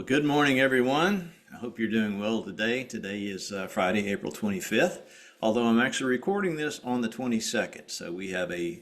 Well, good morning, everyone. I hope you're doing well today. Today is Friday, April 25th, although I'm actually recording this on the 22nd. So we have a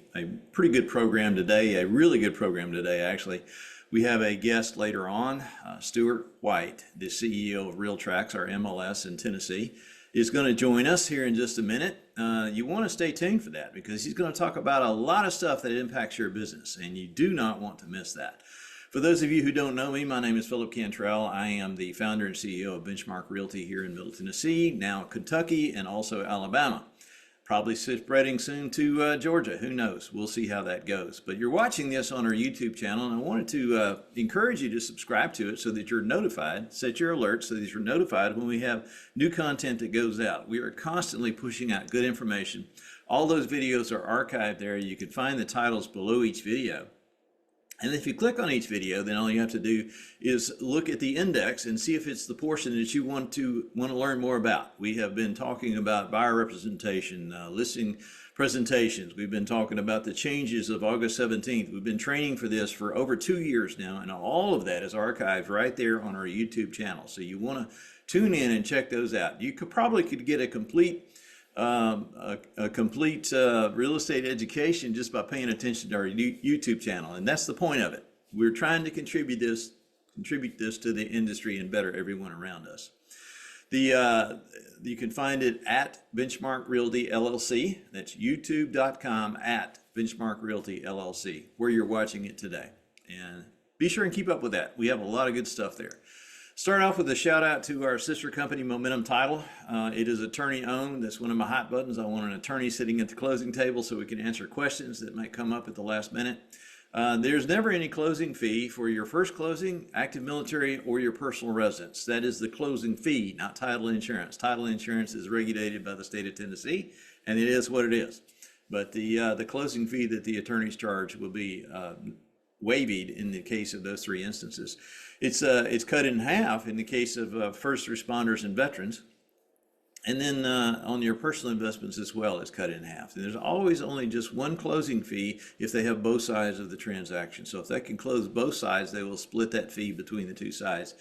pretty good program today, a really good program today, actually. We have a guest later on, Stuart White, the CEO of Realtracs, our MLS in Tennessee, is going to join us here in just a minute. You want to stay tuned for that because he's going to talk about a lot of stuff that impacts your business, and you do not want to miss that. For those of you who don't know me, my name is Phillip Cantrell. I am the founder and CEO of Benchmark Realty here in Middle Tennessee, now Kentucky, and also Alabama. Probably spreading soon to Georgia. Who knows? We'll see how that goes. But you're watching this on our YouTube channel, and I wanted to encourage you to subscribe to it so that you're notified, set your alerts so that you're notified when we have new content that goes out. We are constantly pushing out good information. All those videos are archived there. You can find the titles below each video. And if you click on each video, then all you have to do is look at the index and see if it's the portion that you want to learn more about. We have been talking about buyer representation, listing presentations. We've been talking about the changes of August 17th. We've been training for this for over 2 years now, and all of that is archived right there on our YouTube channel. So you want to tune in and check those out. You probably could get a complete real estate education just by paying attention to our YouTube channel, and that's the point of it. We're trying to contribute this to the industry and better everyone around us. You can find it at Benchmark Realty LLC. That's youtube.com at Benchmark Realty LLC, where you're watching it today. And be sure and keep up with that. We have a lot of good stuff there. Start off with a shout out to our sister company, Momentum Title. It is attorney owned. That's one of my hot buttons. I want an attorney sitting at the closing table so we can answer questions that might come up at the last minute. There's never any closing fee for your first closing, active military, or your personal residence. That is the closing fee, not title insurance. Title insurance is regulated by the state of Tennessee, and it is what it is. But the closing fee that the attorneys charge will be waived in the case of those three instances. It's cut in half in the case of first responders and veterans. And then on your personal investments as well, it's cut in half. And there's always only just one closing fee if they have both sides of the transaction. So if they can close both sides, they will split that fee between the two sides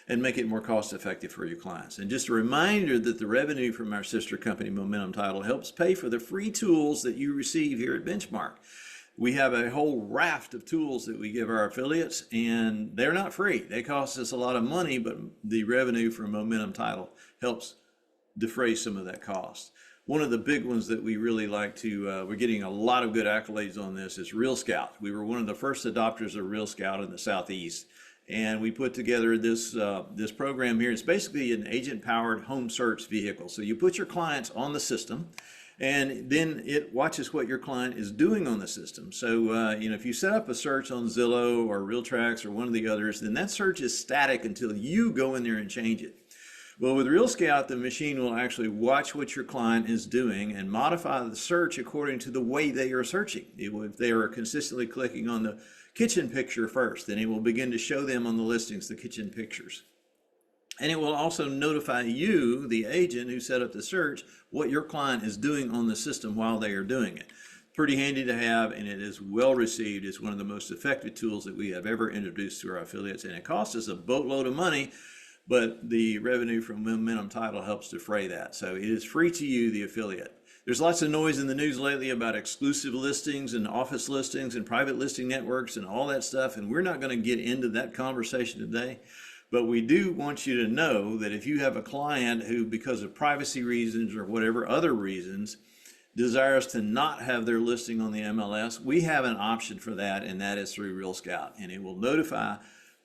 and make it more cost effective for your clients. And just a reminder that the revenue from our sister company, Momentum Title, helps pay for the free tools that you receive here at Benchmark. We have a whole raft of tools that we give our affiliates, and they're not free. They cost us a lot of money, but the revenue from Momentum Title helps defray some of that cost. One of the big ones that we really like to, we're getting a lot of good accolades on this, is Real Scout. We were one of the first adopters of Real Scout in the Southeast, and we put together this program here. It's basically an agent-powered home search vehicle. So you put your clients on the system, and then it watches what your client is doing on the system. So, if you set up a search on Zillow or Realtracs or one of the others, then that search is static until you go in there and change it. Well, with Real Scout, the machine will actually watch what your client is doing and modify the search according to the way they are searching. If they are consistently clicking on the kitchen picture first, then it will begin to show them on the listings the kitchen pictures. And it will also notify you, the agent who set up the search, what your client is doing on the system while they are doing it. Pretty handy to have, and it is well received. It's one of the most effective tools that we have ever introduced to our affiliates, and it costs us a boatload of money, but the revenue from Momentum Title helps defray that. So it is free to you, the affiliate. There's lots of noise in the news lately about exclusive listings and office listings and private listing networks and all that stuff, and we're not going to get into that conversation today. But we do want you to know that if you have a client who, because of privacy reasons or whatever other reasons, desires to not have their listing on the MLS, we have an option for that, and that is through Real Scout. And it will notify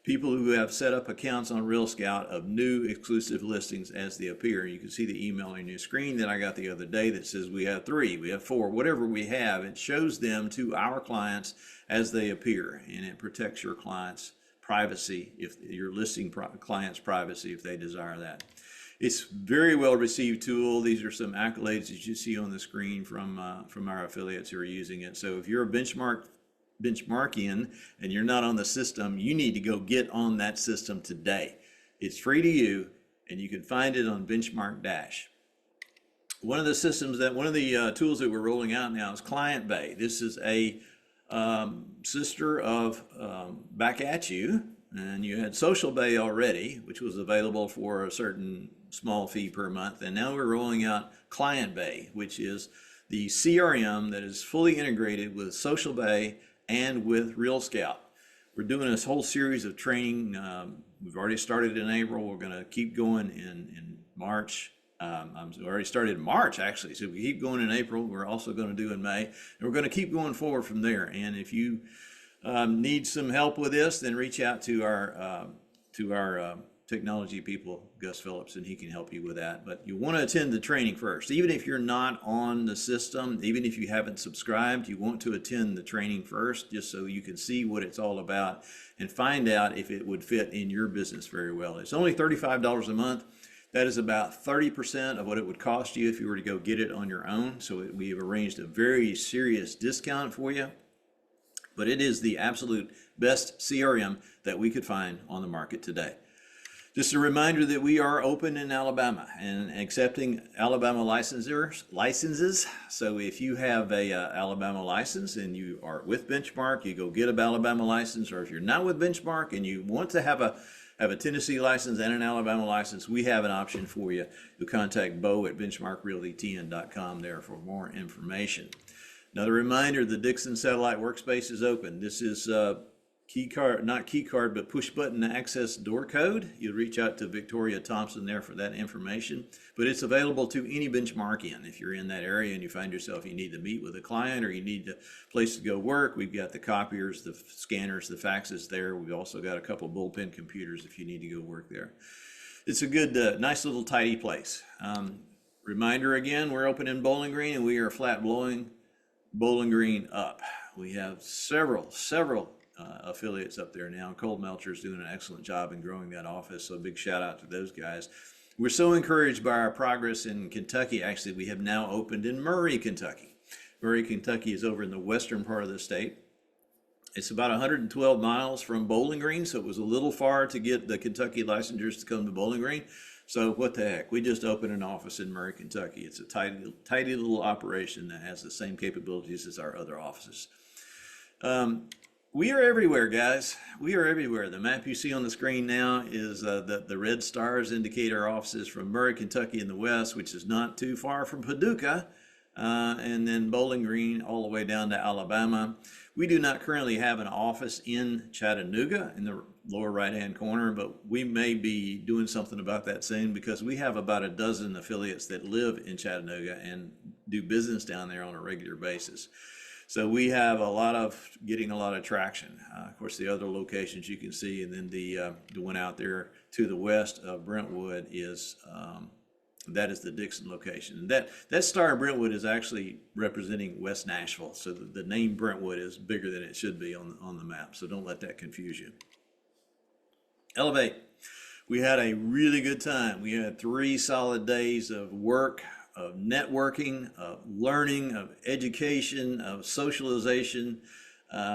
people who have set up accounts on Real Scout of new exclusive listings as they appear. You can see the email on your screen that I got the other day that says we have 3, we have 4, whatever we have. It shows them to our clients as they appear, and it protects your clients' privacy, if you're listing clients' privacy, if they desire that. It's very well received tool. These are some accolades that you see on the screen from our affiliates who are using it. So if you're a benchmarkian and you're not on the system, you need to go get on that system today. It's free to you, and you can find it on Benchmark Dash. One of the tools that we're rolling out now is Client Bay. This is a sister of Back At You, and you had Social Bay already, which was available for a certain small fee per month. And now we're rolling out Client Bay, which is the CRM that is fully integrated with Social Bay and with Real Scout. We're doing this whole series of training. We've already started in April. We're going to keep going in March. We already started in March, actually. So we keep going in April. We're also going to do in May. And we're going to keep going forward from there. And if you need some help with this, then reach out to our technology people, Gus Phillips, and he can help you with that. But you want to attend the training first. Even if you're not on the system, even if you haven't subscribed, you want to attend the training first, just so you can see what it's all about and find out if it would fit in your business very well. It's only $35 a month. That is about 30% of what it would cost you if you were to go get it on your own. So we have arranged a very serious discount for you. But it is the absolute best CRM that we could find on the market today. Just a reminder that we are open in Alabama and accepting Alabama licenses. So if you have a Alabama license and you are with Benchmark, you go get an Alabama license. Or if you're not with Benchmark and you want to have a Tennessee license and an Alabama license, we have an option for you. You contact Bo at benchmarkrealtytn.com there for more information. Another reminder, the Dixon Satellite Workspace is open. This is not key card, but push button access door code. You'll reach out to Victoria Thompson there for that information. But it's available to any Benchmarkian. If you're in that area and you find yourself you need to meet with a client or you need a place to go work, we've got the copiers, the scanners, the faxes there. We've also got a couple bullpen computers if you need to go work there. It's a good, nice little tidy place. Reminder again, we're open in Bowling Green and we are flat blowing Bowling Green up. We have several affiliates up there now. Cold Melcher's doing an excellent job in growing that office, so a big shout out to those guys. We're so encouraged by our progress in Kentucky. Actually, we have now opened in Murray, Kentucky. Murray, Kentucky is over in the western part of the state. It's about 112 miles from Bowling Green, so it was a little far to get the Kentucky licensures to come to Bowling Green. So what the heck, we just opened an office in Murray, Kentucky. It's a tidy little operation that has the same capabilities as our other offices. We are everywhere, guys. We are everywhere. The map you see on the screen now is the red stars indicate our offices from Murray, Kentucky in the west, which is not too far from Paducah, and then Bowling Green all the way down to Alabama. We do not currently have an office in Chattanooga in the lower right-hand corner, but we may be doing something about that soon because we have about a dozen affiliates that live in Chattanooga and do business down there on a regular basis. So we have getting a lot of traction. Of course, the other locations you can see, and then the one out there to the west of Brentwood is that is the Dixon location. And that star in Brentwood is actually representing West Nashville. So the name Brentwood is bigger than it should be on the map. So don't let that confuse you. Elevate. We had a really good time. We had 3 solid days of work, of networking, of learning, of education, of socialization.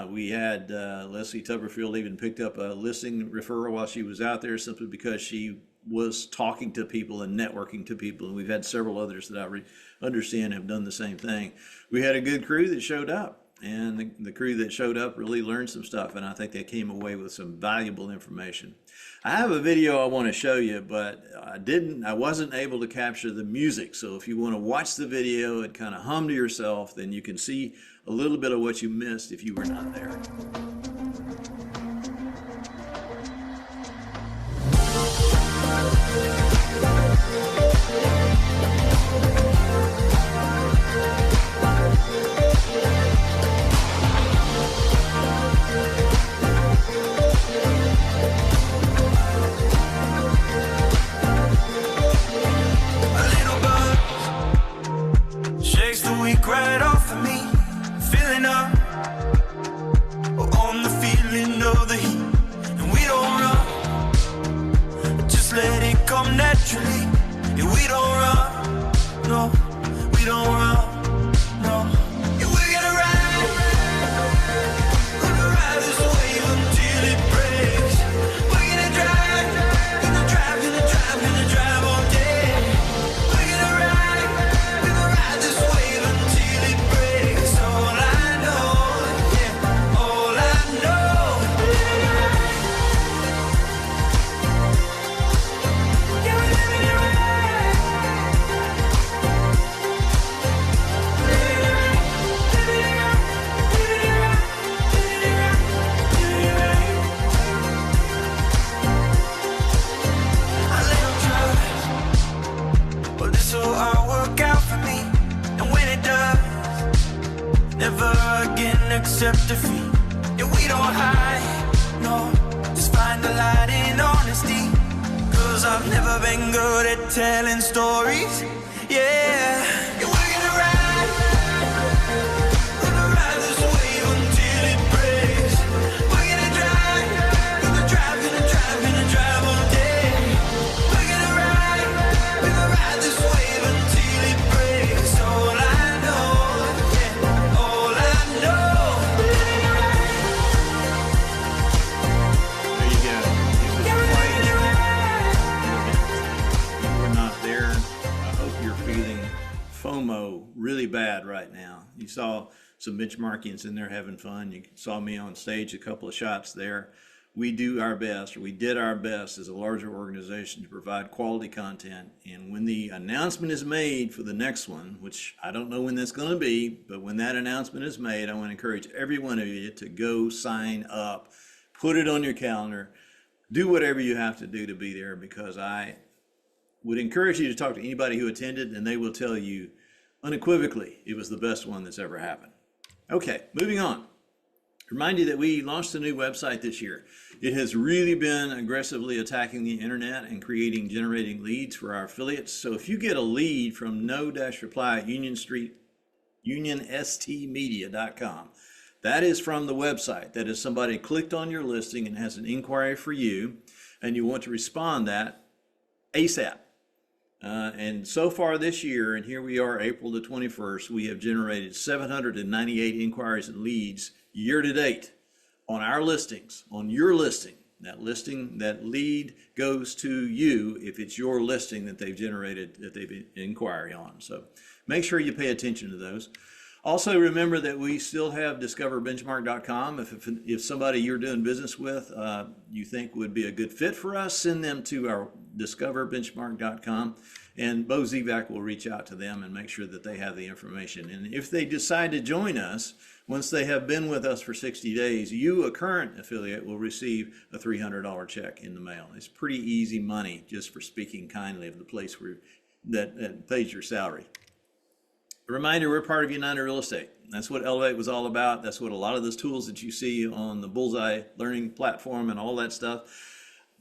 We had Leslie Tuberfield even picked up a listing referral while she was out there simply because she was talking to people and networking to people. And we've had several others that I understand have done the same thing. We had a good crew that showed up. And the crew that showed up really learned some stuff, and I think they came away with some valuable information. I have a video I want to show you, but I wasn't able to capture the music. So if you want to watch the video and kind of hum to yourself, then you can see a little bit of what you missed if you were not there. Right off of me, feeling up. Oh I've never been good at telling stories. Yeah, we're gonna ride this wave until it breaks. We're gonna drive all day. We're gonna ride this wave until it breaks. All I know, yeah, all I know. There you go. If we're not there, I hope you're feeling FOMO really bad right now. You saw some benchmarkings in there having fun. You saw me on stage, a couple of shots there. We do our best, or we did our best as a larger organization to provide quality content. And when the announcement is made for the next one, which I don't know when that's going to be, but when that announcement is made, I want to encourage every one of you to go sign up, put it on your calendar, do whatever you have to do to be there, because I would encourage you to talk to anybody who attended, and they will tell you unequivocally it was the best one that's ever happened. Okay, moving on. Remind you that we launched a new website this year. It has really been aggressively attacking the internet and generating leads for our affiliates. So if you get a lead from no-reply at unionstmedia.com, that is from the website. That is somebody clicked on your listing and has an inquiry for you, and you want to respond that ASAP. And so far this year, and here we are, April the 21st, we have generated 798 inquiries and leads year to date on our listings, on your listing. That lead goes to you if it's your listing that they've generated, that they've inquiry on. So make sure you pay attention to those. Also, remember that we still have discoverbenchmark.com. If somebody you're doing business with you think would be a good fit for us, send them to our discoverbenchmark.com, and Bo Zivak will reach out to them and make sure that they have the information. And if they decide to join us, once they have been with us for 60 days, you, a current affiliate, will receive a $300 check in the mail. It's pretty easy money just for speaking kindly of the place that pays your salary. A reminder, we're part of United Real Estate. That's what Elevate was all about. That's what a lot of those tools that you see on the Bullseye Learning Platform and all that stuff,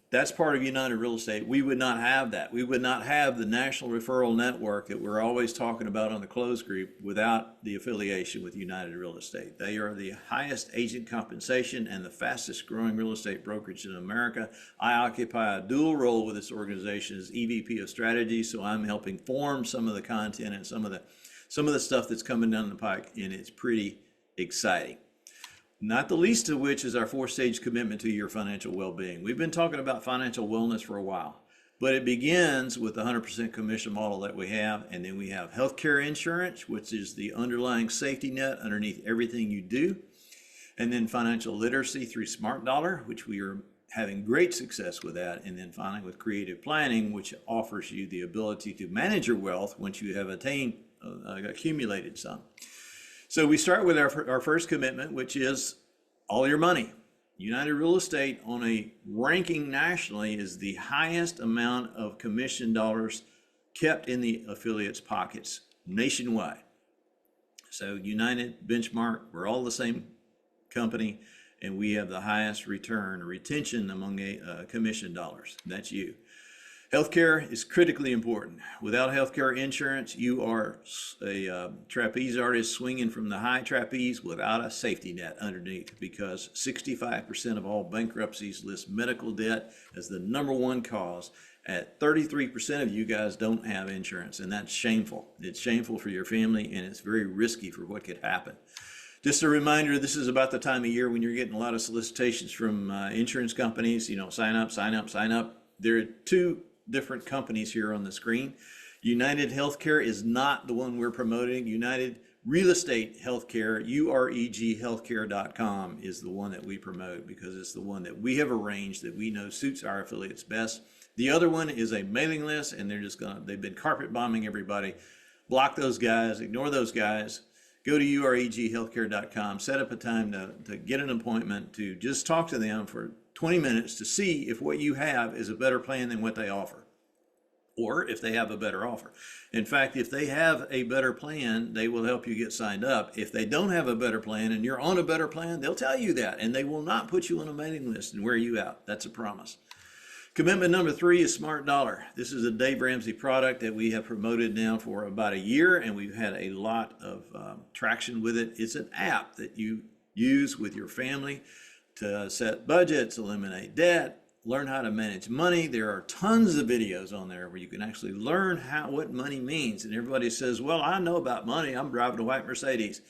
that's part of United Real Estate. We would not have that. We would not have the national referral network that we're always talking about on the closed group without the affiliation with United Real Estate. They are the highest agent compensation and the fastest growing real estate brokerage in America. I occupy a dual role with this organization as EVP of strategy, so I'm helping form some of the content and some of the stuff that's coming down the pike, and it's pretty exciting. Not the least of which is our 4-stage commitment to your financial well-being. We've been talking about financial wellness for a while, but it begins with the 100% commission model that we have, and then we have healthcare insurance, which is the underlying safety net underneath everything you do, and then financial literacy through Smart Dollar, which we are having great success with that, and then finally with creative planning, which offers you the ability to manage your wealth once you have accumulated some. So we start with our first commitment, which is all your money. United Real Estate, on a ranking nationally, is the highest amount of commission dollars kept in the affiliates' pockets nationwide. So United, Benchmark, we're all the same company, and we have the highest retention among commission dollars. That's you. Healthcare is critically important. Without healthcare insurance, you are a trapeze artist swinging from the high trapeze without a safety net underneath, because 65% of all bankruptcies list medical debt as the #1 cause. At 33% of you guys don't have insurance, and that's shameful. It's shameful for your family, and it's very risky for what could happen. Just a reminder, this is about the time of year when you're getting a lot of solicitations from insurance companies, sign up, sign up, sign up. There are two different companies here on the screen. United Healthcare is not the one we're promoting. United Real Estate Healthcare, UREGhealthcare.com, is the one that we promote because it's the one that we have arranged that we know suits our affiliates best. The other one is a mailing list, and they've been carpet bombing everybody. Block those guys, ignore those guys. Go to UREGhealthcare.com, set up a time to get an appointment to just talk to them for 20 minutes to see if what you have is a better plan than what they offer, or if they have a better offer. In fact, if they have a better plan, they will help you get signed up. If they don't have a better plan and you're on a better plan, they'll tell you that, and they will not put you on a mailing list and wear you out. That's a promise. Commitment number 3 is Smart Dollar. This is a Dave Ramsey product that we have promoted now for about a year, and we've had a lot of traction with it. It's an app that you use with your family to set budgets, eliminate debt, learn how to manage money. There are tons of videos on there where you can actually learn what money means. And everybody says, well, I know about money. I'm driving a white Mercedes.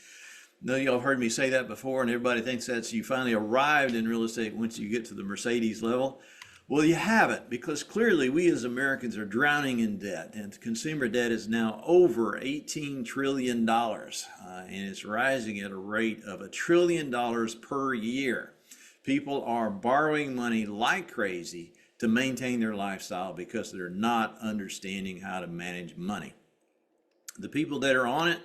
No, y'all have heard me say that before, and everybody thinks that's you finally arrived in real estate once you get to the Mercedes level. Well, you haven't, because clearly we as Americans are drowning in debt, and consumer debt is now over $18 trillion, and it's rising at a rate of $1 trillion per year. People are borrowing money like crazy to maintain their lifestyle because they're not understanding how to manage money. The people that are on it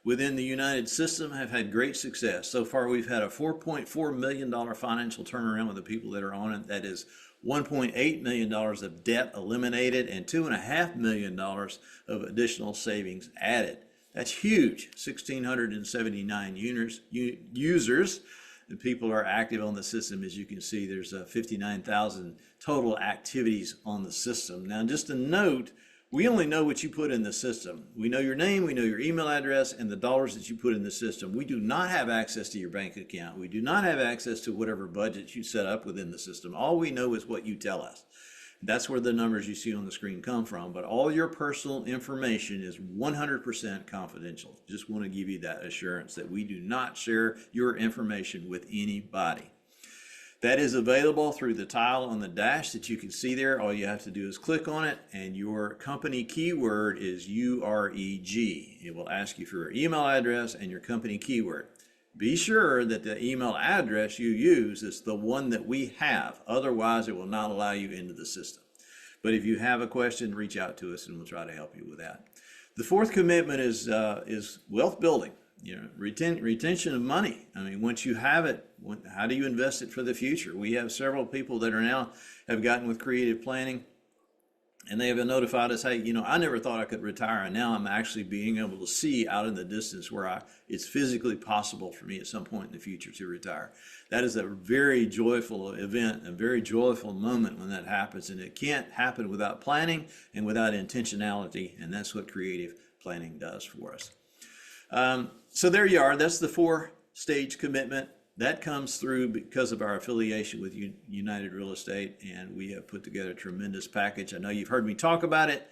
within the United system have had great success. So far, we've had a $4.4 million financial turnaround with the people that are on it. That is $1.8 million of debt eliminated and $2.5 million of additional savings added. That's huge. 1,679 users. And people are active on the system. As you can see, there's 59,000 total activities on the system. Now, just a note, we only know what you put in the system. We know your name, we know your email address, and the dollars that you put in the system. We do not have access to your bank account. We do not have access to whatever budget you set up within the system. All we know is what you tell us. That's where the numbers you see on the screen come from. But all your personal information is 100% confidential. Just want to give you that assurance that we do not share your information with anybody. That is available through the tile on the dash that you can see there. All you have to do is click on it, and your company keyword is UREG. It will ask you for your email address and your company keyword. Be sure that the email address you use is the one that we have. Otherwise, it will not allow you into the system. But if you have a question, reach out to us and we'll try to help you with that. The fourth commitment is wealth building. Retention of money. I mean, once you have it, how do you invest it for the future? We have several people that have gotten with creative planning, and they have notified us, hey, I never thought I could retire, and now I'm actually being able to see out in the distance where it's physically possible for me at some point in the future to retire. That is a very joyful event, a very joyful moment when that happens, and it can't happen without planning and without intentionality, and that's what creative planning does for us. So there you are. That's the 4-stage commitment. That comes through because of our affiliation with United Real Estate, and we have put together a tremendous package. I know you've heard me talk about it.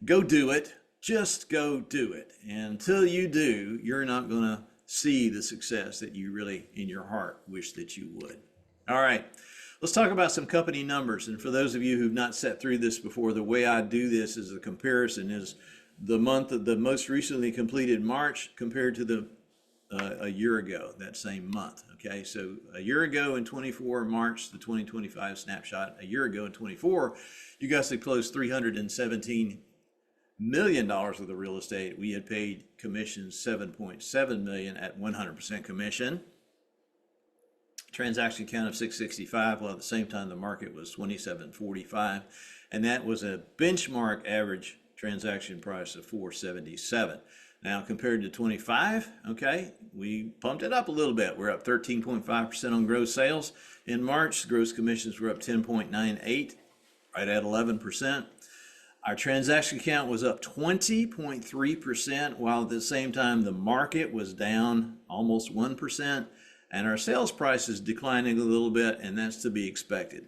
Go do it. Just go do it. And until you do, you're not going to see the success that you really, in your heart, wish that you would. All right. Let's talk about some company numbers. And for those of you who've not sat through this before, the way I do this is a comparison is the month of the most recently completed March compared to a year ago, that same month. Okay, so a year ago in 24, March, the 2025 snapshot, a year ago in 24, you guys had closed $317 million worth of the real estate. We had paid commissions $7.7 million at 100% commission. Transaction count of 665, while at the same time the market was 2745, and that was a benchmark average transaction price of 477. Now compared to 25, okay, we pumped it up a little bit. We're up 13.5% on gross sales. In March, gross commissions were up 10.98, right at 11%. Our transaction count was up 20.3%, while at the same time the market was down almost 1%, and our sales price is declining a little bit, and that's to be expected.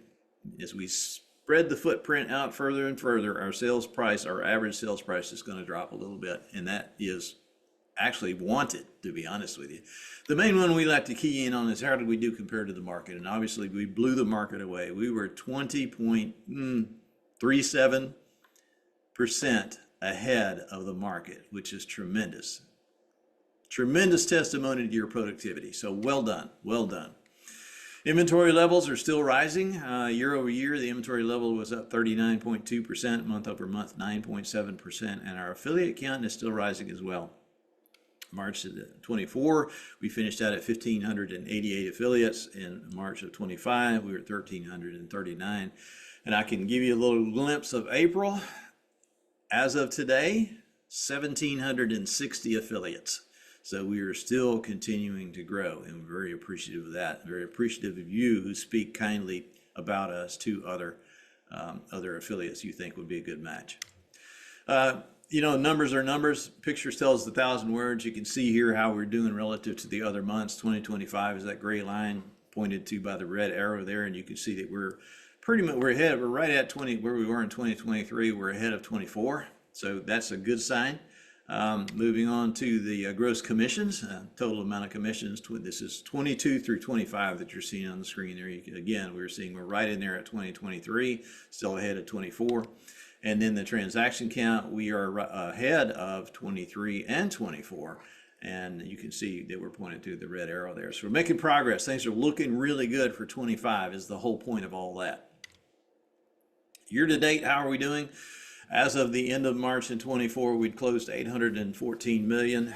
As we spread the footprint out further and further, our sales price, our average sales price is going to drop a little bit, and that is actually wanted, to be honest with you. The main one we like to key in on is how did we do compared to the market, and obviously we blew the market away. We were 20.37% ahead of the market, which is tremendous. Tremendous testimony to your productivity, so well done, well done. Inventory levels are still rising. Year over year, the inventory level was up 39.2%, month over month 9.7%, and our affiliate count is still rising as well. March of 24, we finished out at 1,588 affiliates. In March of 25, we were at 1,339. And I can give you a little glimpse of April. As of today, 1,760 affiliates. So we are still continuing to grow, and we're very appreciative of that. Very appreciative of you who speak kindly about us to other other affiliates you think would be a good match. You know, numbers are numbers. Pictures tells 1,000 words. You can see here how we're doing relative to the other months. 2025 is that gray line pointed to by the red arrow there, and you can see that we're pretty much, we're ahead. We're right at 20 where we were in 2023. We're ahead of 24, so that's a good sign. Moving on to the gross commissions, total amount of commissions. This is 22 through 25 that you're seeing on the screen there. Again, we're right in there at 2023, still ahead of 24. And then the transaction count, we are ahead of 23 and 24. And you can see that we're pointing to the red arrow there. So we're making progress. Things are looking really good for 25 is the whole point of all that. Year to date, how are we doing? As of the end of March in 24, we'd closed 814 million,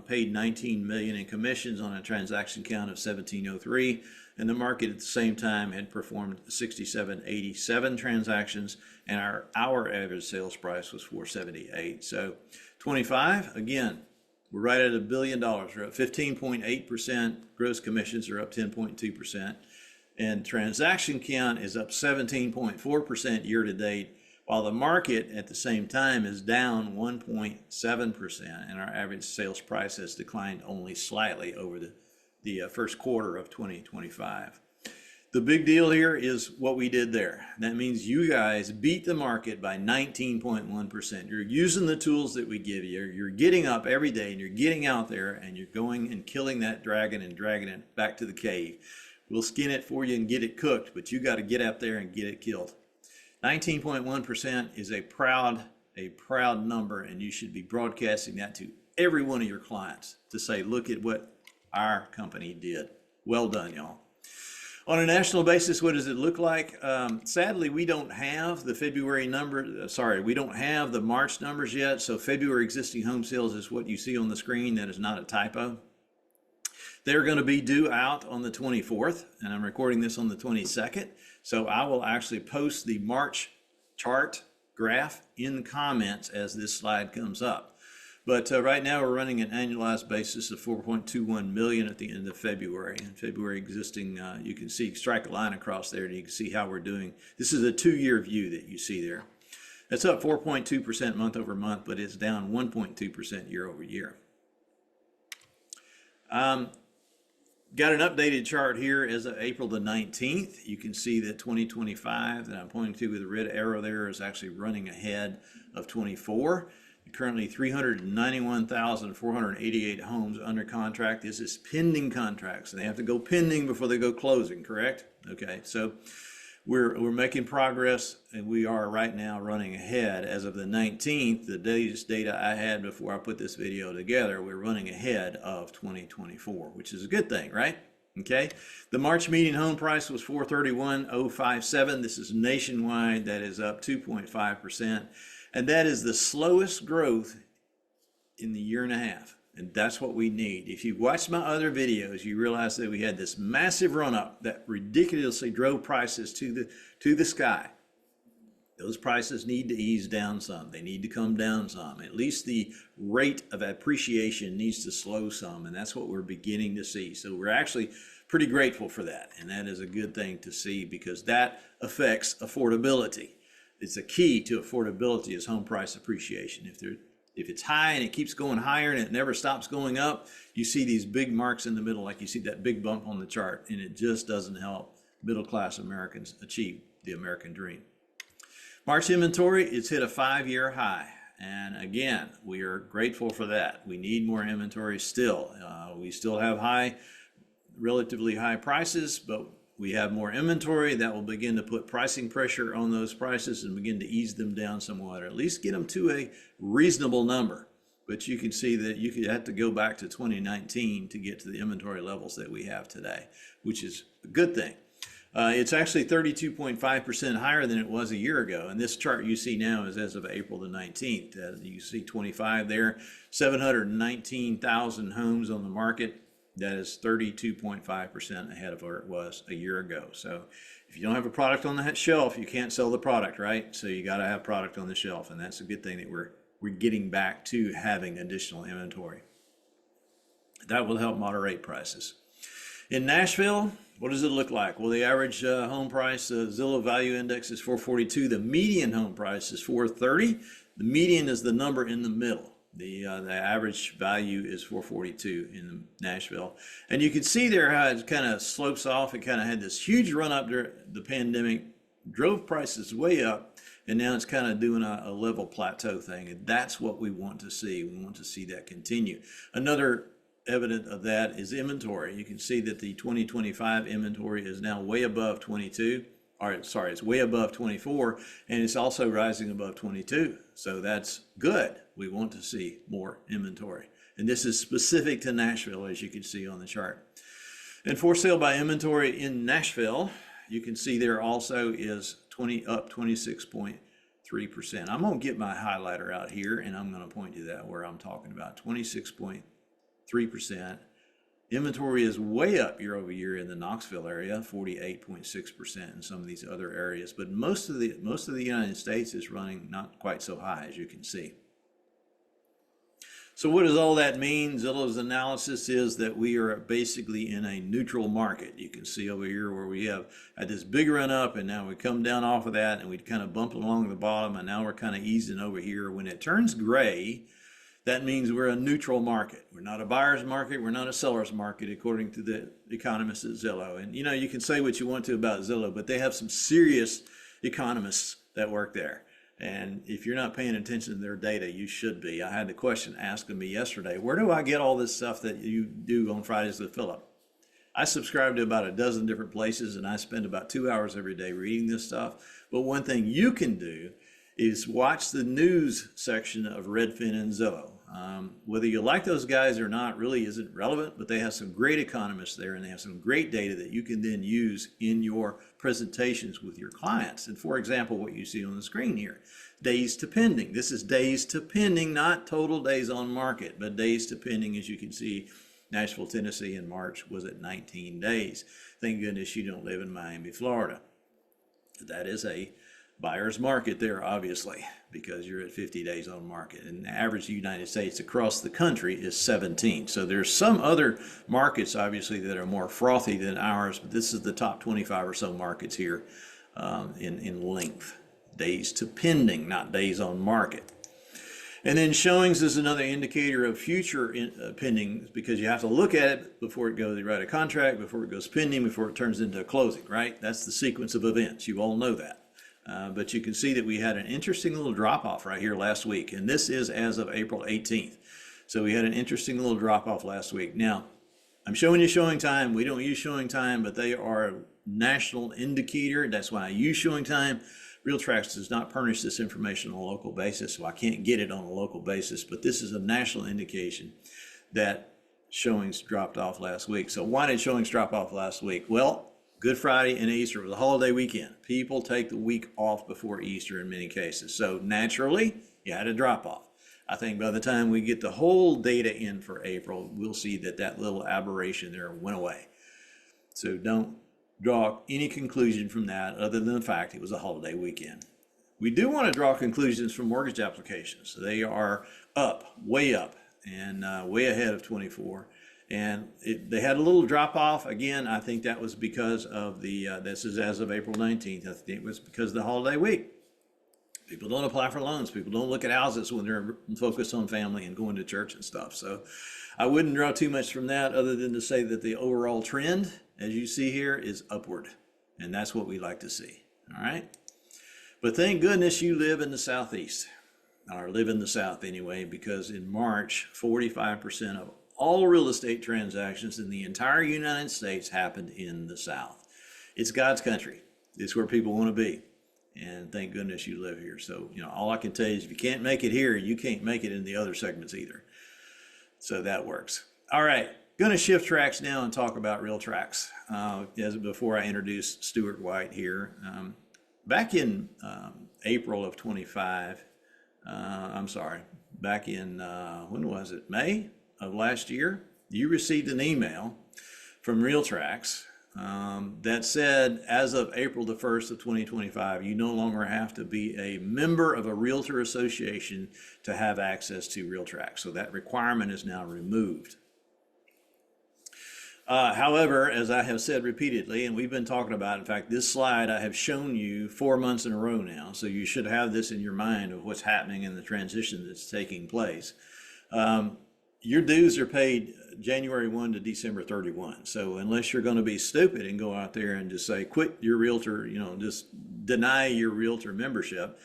paid 19 million in commissions on a transaction count of 1703. And the market at the same time had performed 6787 transactions, and our average sales price was 478. So 25, again, we're right at $1 billion. We're up 15.8%. Gross commissions are up 10.2%. And transaction count is up 17.4% year to date, while the market at the same time is down 1.7%. And our average sales price has declined only slightly over the first quarter of 2025. The big deal here is what we did there. That means you guys beat the market by 19.1%. You're using the tools that we give you. You're getting up every day and you're getting out there and you're going and killing that dragon and dragging it back to the cave. We'll skin it for you and get it cooked, but you got to get out there and get it killed. 19.1% is a proud number, and you should be broadcasting that to every one of your clients to say, look at what our company did. Well done, y'all. On a national basis, what does it look like? Sadly, we don't have the February number. We don't have the March numbers yet. So February existing home sales is what you see on the screen. That is not a typo. They're going to be due out on the 24th, and I'm recording this on the 22nd. So I will actually post the March chart graph in the comments as this slide comes up. But right now we're running an annualized basis of 4.21 million at the end of February. And February existing, you can see, strike a line across there and you can see how we're doing. This is a 2-year view that you see there. That's up 4.2% month over month, but it's down 1.2% year over year. Got an updated chart here as of April the 19th. You can see that 2025 that I'm pointing to with the red arrow there is actually running ahead of 24. Currently 391,488 homes under contract. This is pending contracts. They have to go pending before they go closing, correct? Okay, so we're making progress, and we are right now running ahead. As of the 19th, the latest data I had before I put this video together, we're running ahead of 2024, which is a good thing, right? Okay, the March median home price was 431,057. This is nationwide. That is up 2.5%. And that is the slowest growth in the year and a half. And that's what we need. If you watched my other videos, you realize that we had this massive run up that ridiculously drove prices to the sky. Those prices need to ease down some. They need to come down some. At least the rate of appreciation needs to slow some. And that's what we're beginning to see. So we're actually pretty grateful for that. And that is a good thing to see because that affects affordability. It's a key to affordability is home price appreciation. If it's high and it keeps going higher and it never stops going up, you see these big marks in the middle, like you see that big bump on the chart, and it just doesn't help middle-class Americans achieve the American dream. March inventory, it's hit a 5-year high. And again, we are grateful for that. We need more inventory still. We still have relatively high prices, but we have more inventory that will begin to put pricing pressure on those prices and begin to ease them down somewhat, or at least get them to a reasonable number. But you can see that you could have to go back to 2019 to get to the inventory levels that we have today, which is a good thing. It's actually 32.5% higher than it was a year ago. And this chart you see now is as of April the 19th. You see 25 there, 719,000 homes on the market. That is 32.5% ahead of where it was a year ago. So if you don't have a product on that shelf, you can't sell the product, right? So you got to have product on the shelf. And that's a good thing that we're getting back to having additional inventory. That will help moderate prices. In Nashville, What does it look like? Well, the average home price, Zillow Value Index is 442. The median home price is 430. The median is the number in the middle. The average value is 442 in Nashville. And you can see there how it kind of slopes off. It kind of had this huge run up during the pandemic, drove prices way up, and now it's kind of doing a level plateau thing. And that's what we want to see. We want to see that continue. Another evidence of that is inventory. You can see that the 2025 inventory is now way above 22. Or sorry, it's way above 24, and it's also rising above 22. So that's good. We want to see more inventory. And this is specific to Nashville, as you can see on the chart. And for sale by inventory in Nashville, you can see there also is up 26.3%. I'm going to get my highlighter out here, and I'm going to point to that where I'm talking about 26.3%. Inventory is way up year over year in the Knoxville area, 48.6% in some of these other areas, but most of the United States is running not quite so high, as you can see. So what does all that mean? Zillow's analysis is that we are basically in a neutral market. You can see over here where we have had this big run up, and now we come down off of that, and we kind of bump along the bottom, and now we're kind of easing over here. When it turns gray, that means we're a neutral market. We're not a buyer's market. We're not a seller's market, according to the economists at Zillow. And you know, you can say what you want to about Zillow, but they have some serious economists that work there. And if you're not paying attention to their data, you should be. I had the question asked of me yesterday, where do I get all this stuff that you do on Fridays with Phillip? I subscribe to about a dozen different places, and I spend about 2 hours every day reading this stuff. But one thing you can do is watch the news section of Redfin and Zillow. Whether you like those guys or not really isn't relevant, but they have some great economists there, and they have some great data that you can then use in your presentations with your clients. And for example, what you see on the screen here, days to pending. This is days to pending, not total days on market, but days to pending. As you can see, Nashville, Tennessee in March was at 19 days. Thank goodness you don't live in Miami, Florida. That is a buyer's market there, obviously, because you're at 50 days on market, and the average United States across the country is 17. So there's some other markets, obviously, that are more frothy than ours, but this is the top 25 or so markets here in length. Days to pending, not days on market. And then showings is another indicator of future pendings, because you have to look at it before it goes, you write a contract, before it goes pending, before it turns into a closing, right? That's the sequence of events. You all know that. But you can see that we had an interesting little drop off right here last week, and this is as of April 18th. So we had an interesting little drop off last week. Now, I'm showing you showing time. We don't use showing time, but they are a national indicator. That's why I use showing time. Realtracs does not furnish this information on a local basis, so I can't get it on a local basis, but this is a national indication that showings dropped off last week. So why did showings drop off last week? Well, Good Friday and Easter was a holiday weekend. People take the week off before Easter in many cases. So naturally, you had a drop off. I think by the time we get the whole data in for April, we'll see that that little aberration there went away. So don't draw any conclusion from that other than the fact it was a holiday weekend. We do want to draw conclusions from mortgage applications. They are up, and way ahead of 24. And they had a little drop off. Again, I think that was because of this is as of April 19th. I think it was because of the holiday week. People don't apply for loans. People don't look at houses when they're focused on family and going to church and stuff. So I wouldn't draw too much from that other than to say that the overall trend, as you see here, is upward. And that's what we like to see. All right. But thank goodness you live in the Southeast, or live in the South anyway, because in March, 45% of all real estate transactions in the entire United States happened in the South. It's God's country. It's where people want to be. And thank goodness you live here. So, you know, all I can tell you is if you can't make it here, you can't make it in the other segments either. So that works. All right. Going to shift tracks now and talk about Realtracs. As before I introduce Stuart White here. Back in April of 25, back in, when was it? May of last year, you received an email from Realtracs that said, as of April the 1st of 2025, you no longer have to be a member of a realtor association to have access to Realtracs. So that requirement is now removed. However, as I have said repeatedly, and we've been talking about, in fact, this slide I have shown you 4 months in a row now, so you should have this in your mind of what's happening in the transition that's taking place. Your dues are paid January 1 to December 31. So unless you're going to be stupid and go out there and just say, quit your realtor, just deny your realtor membership,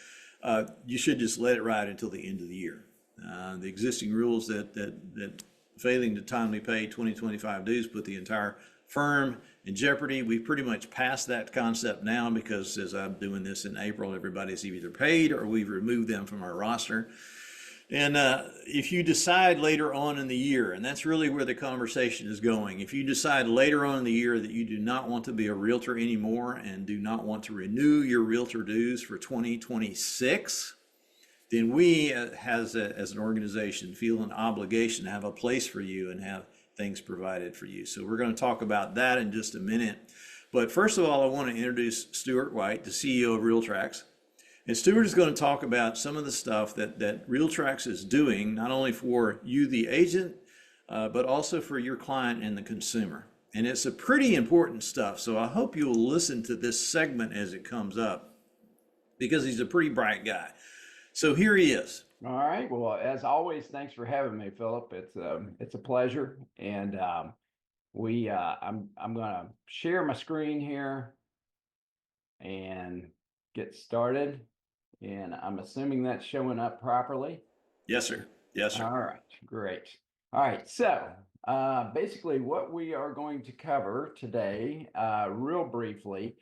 you should just let it ride until the end of the year. The existing rules that failing to timely pay 2025 dues put the entire firm in jeopardy. We've pretty much passed that concept now because as I'm doing this in April, everybody's either paid or we've removed them from our roster. And if you decide later on in the year, and that's really where the conversation is going, if you decide later on in the year that you do not want to be a realtor anymore and do not want to renew your realtor dues for 2026, then we as an organization feel an obligation to have a place for you and have things provided for you. So we're going to talk about that in just a minute. But first of all, I want to introduce Stuart White, the CEO of Realtracs. And Stuart is going to talk about some of the stuff that Realtracs is doing, not only for you, the agent, but also for your client and the consumer. And it's a pretty important stuff. So I hope you'll listen to this segment as it comes up because he's a pretty bright guy. So here he is. All right. Well, as always, thanks for having me, Philip. It's a pleasure, and I'm gonna share my screen here and get started. And I'm assuming that's showing up properly. Yes, sir. Yes, sir. All right. Great. All right. So basically, what we are going to cover today, real briefly,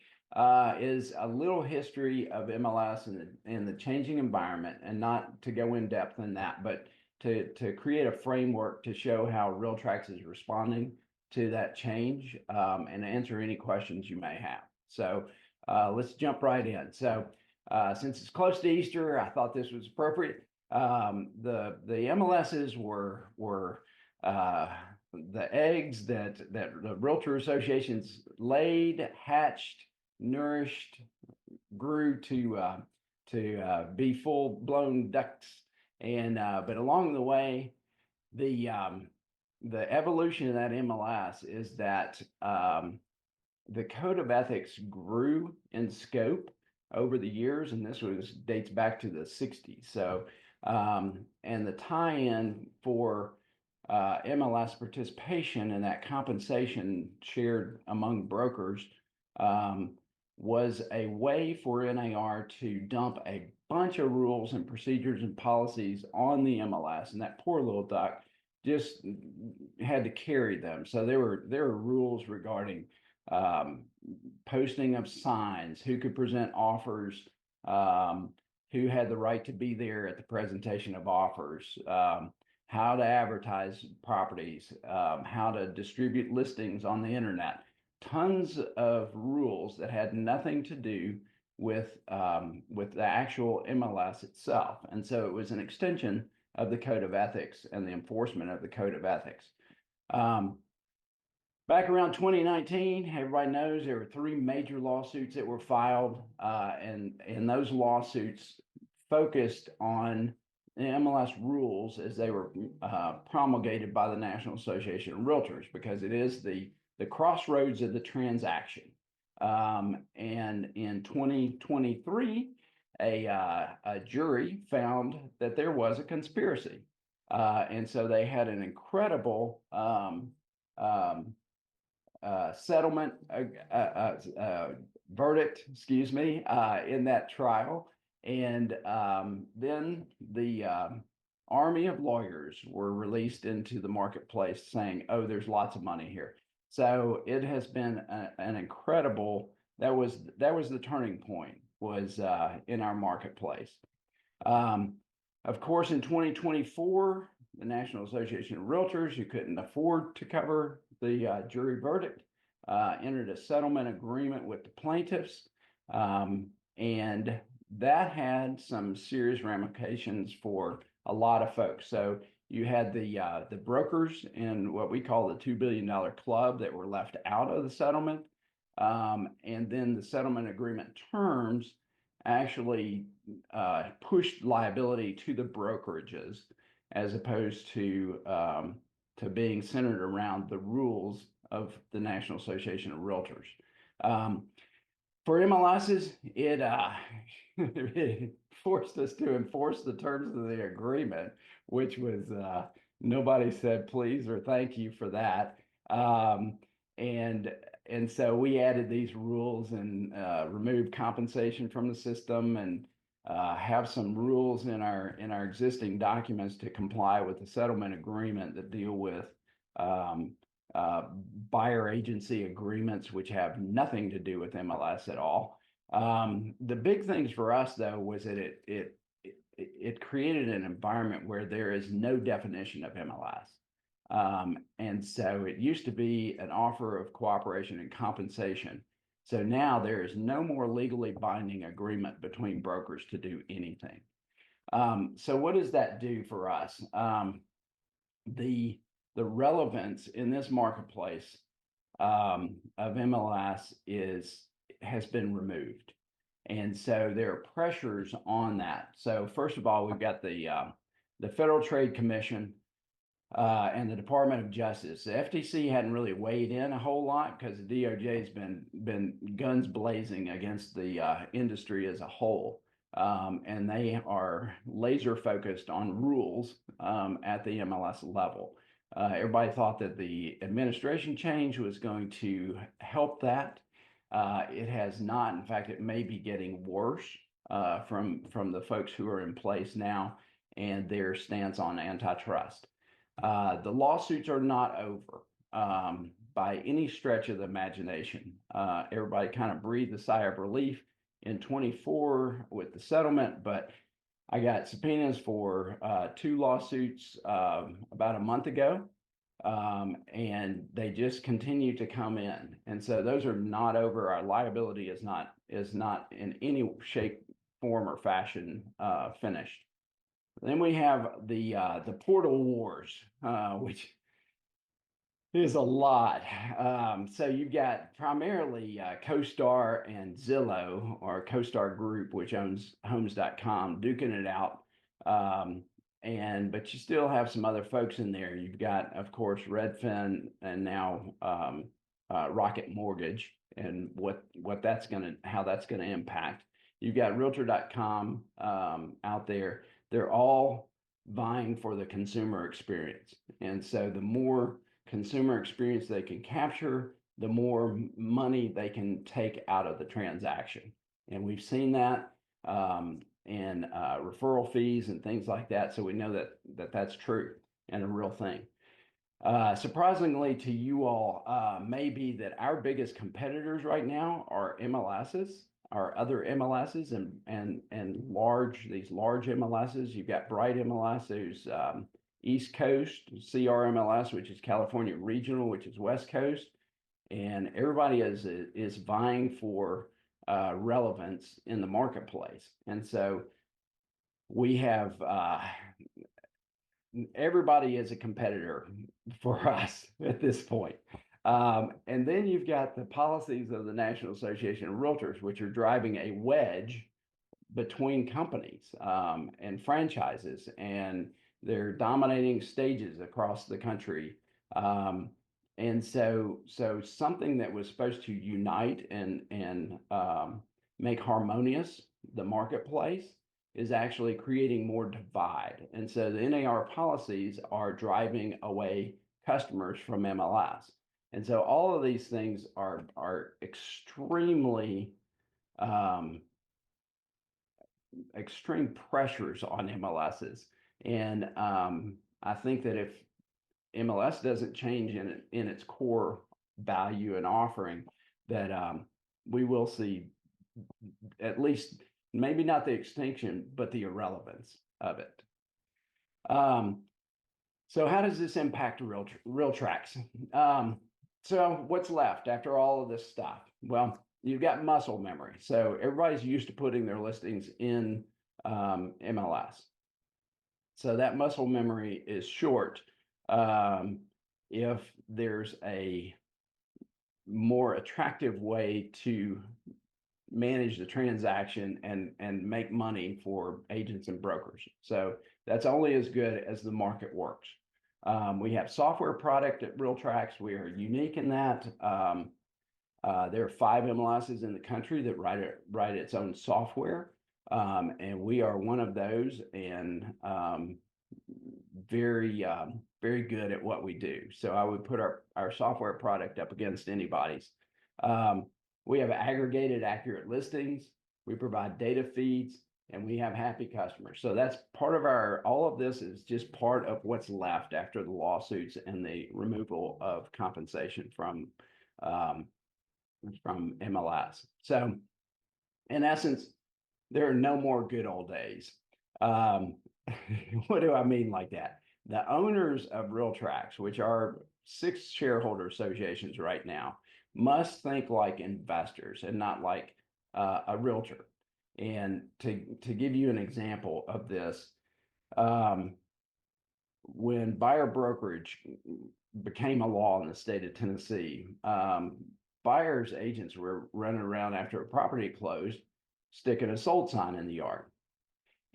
is a little history of MLS and the changing environment, and not to go in depth in that, but to create a framework to show how Realtracs is responding to that change, and answer any questions you may have. So let's jump right in. So since it's close to Easter, I thought this was appropriate. The MLSs were the eggs that the realtor associations laid, hatched, nourished, grew to be full-blown ducks. And but along the way, the evolution of that MLS is that the code of ethics grew in scope over the years, and this dates back to the 60s. So and the tie-in for MLS participation and that compensation shared among brokers was a way for NAR to dump a bunch of rules and procedures and policies on the MLS, and that poor little duck just had to carry them. So there were rules regarding posting of signs, who could present offers, who had the right to be there at the presentation of offers, how to advertise properties, how to distribute listings on the internet. Tons of rules that had nothing to do with the actual MLS itself. And so it was an extension of the code of ethics and the enforcement of the code of ethics. Back around 2019, everybody knows there were 3 major lawsuits that were filed, and those lawsuits focused on the MLS rules as they were promulgated by the National Association of Realtors, because it is the crossroads of the transaction. And in 2023, a jury found that there was a conspiracy. And so they had an incredible settlement verdict, in that trial. And then the army of lawyers were released into the marketplace saying, oh, there's lots of money here. So it has been an incredible, that was the turning point, was in our marketplace. Of course, in 2024, the National Association of Realtors, who couldn't afford to cover the jury verdict, entered a settlement agreement with the plaintiffs, and that had some serious ramifications for a lot of folks. So you had the brokers in what we call the $2 billion club that were left out of the settlement, and then the settlement agreement terms actually pushed liability to the brokerages, as opposed to being centered around the rules of the National Association of Realtors. For MLSs, it forced us to enforce the terms of the agreement, which was nobody said please or thank you for that. And so we added these rules and removed compensation from the system, and have some rules in our existing documents to comply with the settlement agreement that deal with buyer agency agreements, which have nothing to do with MLS at all. The big things for us, though, was that it created an environment where there is no definition of MLS. And so it used to be an offer of cooperation and compensation. So now there is no more legally binding agreement between brokers to do anything. So what does that do for us? The relevance in this marketplace of MLS has been removed. And so there are pressures on that. So first of all, we've got the Federal Trade Commission and the Department of Justice. The FTC hadn't really weighed in a whole lot because the DOJ has been guns blazing against the industry as a whole. And they are laser focused on rules at the MLS level. Everybody thought that the administration change was going to help that. It has not. In fact, it may be getting worse from the folks who are in place now and their stance on antitrust. The lawsuits are not over by any stretch of the imagination. Everybody kind of breathed a sigh of relief in 24 with the settlement, but I got subpoenas for 2 lawsuits about a month ago, and they just continue to come in. And so those are not over. Our liability is not in any shape, form, or fashion finished. Then we have the portal wars, which is a lot. So you've got primarily CoStar and Zillow, or CoStar Group, which owns Homes.com, duking it out. But you still have some other folks in there. You've got, of course, Redfin and now Rocket Mortgage, and how that's gonna impact. You've got Realtor.com out there. They're all vying for the consumer experience. And so the more consumer experience they can capture, the more money they can take out of the transaction. And we've seen that in referral fees and things like that. So we know that's true and a real thing. Surprisingly to you all, may be that our biggest competitors right now are MLSs, are other MLSs and these large MLSs. You've got Bright MLS, who's East Coast, CRMLS, which is California Regional, which is West Coast, and everybody is vying for relevance in the marketplace. And so we have everybody is a competitor for us at this point. And then you've got the policies of the National Association of Realtors, which are driving a wedge between companies and franchises, and they're dominating stages across the country. And so something that was supposed to unite and make harmonious the marketplace is actually creating more divide. And so the NAR policies are driving away customers from MLS. And so all of these things are extremely extreme pressures on MLSs. And I think that if MLS doesn't change in its core value and offering, that we will see at least maybe not the extinction, but the irrelevance of it. So how does this impact Realtracs? So what's left after all of this stuff? Well, you've got muscle memory. So everybody's used to putting their listings in MLS. So that muscle memory is short if there's a more attractive way to manage the transaction and make money for agents and brokers. So that's only as good as the market works. We have software product at Realtracs. We are unique in that. There are 5 MLSs in the country that write its own software, and we are one of those, and very good at what we do. So I would put our software product up against anybody's. We have aggregated accurate listings. We provide data feeds, and we have happy customers. So that's part of all of this is just part of what's left after the lawsuits and the removal of compensation from MLS. So in essence, there are no more good old days. What do I mean like that? The owners of Realtracs, which are 6 shareholder associations right now, must think like investors and not like a realtor. And to give you an example of this, when buyer brokerage became a law in the state of Tennessee, buyers agents were running around after a property closed, sticking a sold sign in the yard.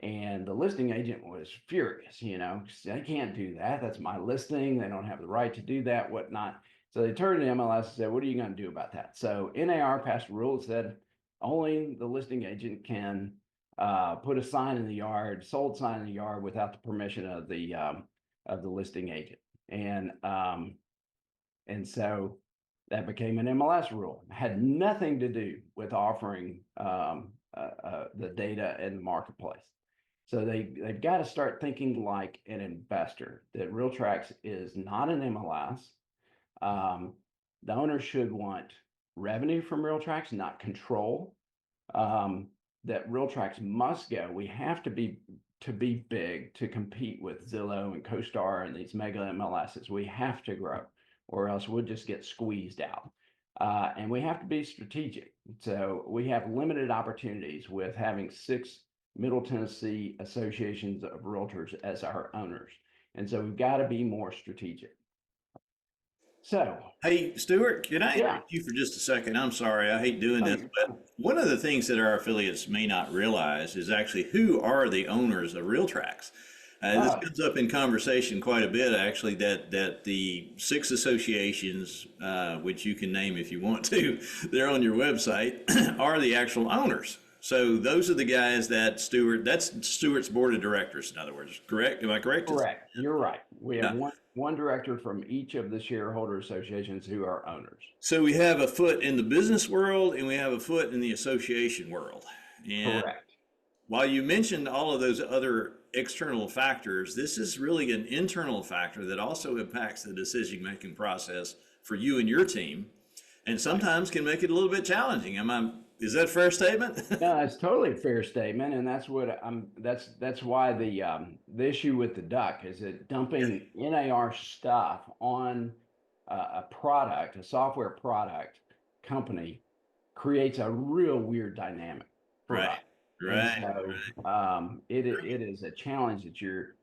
And the listing agent was furious, they can't do that. That's my listing. They don't have the right to do that, whatnot. So they turned to MLS and said, what are you going to do about that? So NAR passed a rule that said only the listing agent can put a sign in the yard, sold sign in the yard without the permission of the listing agent. And so that became an MLS rule. It had nothing to do with offering the data in the marketplace. So they've got to start thinking like an investor, that Realtracs is not an MLS. The owner should want revenue from Realtracs, not control. That Realtracs must go. We have to be big to compete with Zillow and CoStar and these mega MLSs. We have to grow, or else we'll just get squeezed out. And we have to be strategic. So we have limited opportunities with having 6 Middle Tennessee associations of realtors as our owners. And so we've got to be more strategic. So, Hey, Stuart, can I Yeah. interrupt you for just a second? I'm sorry, I hate doing this, but one of the things that our affiliates may not realize is actually who are the owners of Realtracs. This Oh. comes up in conversation quite a bit, actually, that the 6 associations, which you can name if you want to, they're on your website, are the actual owners. So those are the guys that's Stuart's board of directors, in other words, correct? Am I correct? Correct. You're right. We have Yeah. one director from each of the shareholder associations who are owners. So we have a foot in the business world and we have a foot in the association world. And Correct. while you mentioned all of those other external factors, this is really an internal factor that also impacts the decision-making process for you and your team, and sometimes can make it a little bit challenging. Is that a fair statement? No, that's totally a fair statement, and that's what that's why the issue with the duck is that dumping NAR stuff on a product, a software product company, creates a real weird dynamic for us. Right, And right. so it is a challenge that you're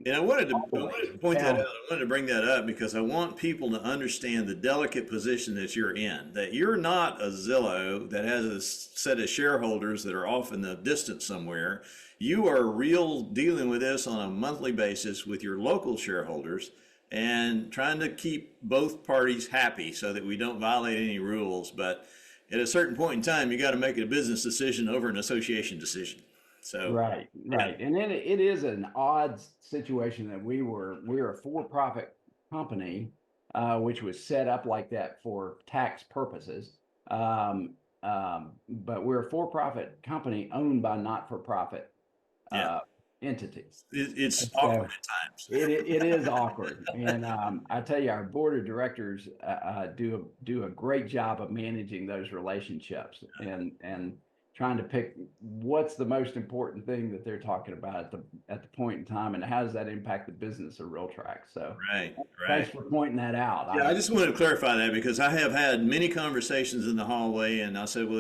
And I wanted to always point that out. balancing. I wanted to bring that up because I want people to understand the delicate position that you're in. That you're not a Zillow that has a set of shareholders that are off in the distance somewhere. You are real dealing with this on a monthly basis with your local shareholders and trying to keep both parties happy so that we don't violate any rules. But at a certain point in time, you got to make a business decision over an association decision. So, Right, right. And then it is an odd situation that we're a for-profit company, which was set up like that for tax purposes. But we're a for-profit company owned by not-for-profit yeah, entities. it's And awkward so at times. it is awkward. And I tell you, our board of directors do a great job of managing those relationships and trying to pick what's the most important thing that they're talking about at the point in time, and how does that impact the business of Realtracs. So Right, thanks right. for pointing that out. Yeah, I just wanted to clarify that because I have had many conversations in the hallway, and I said, well,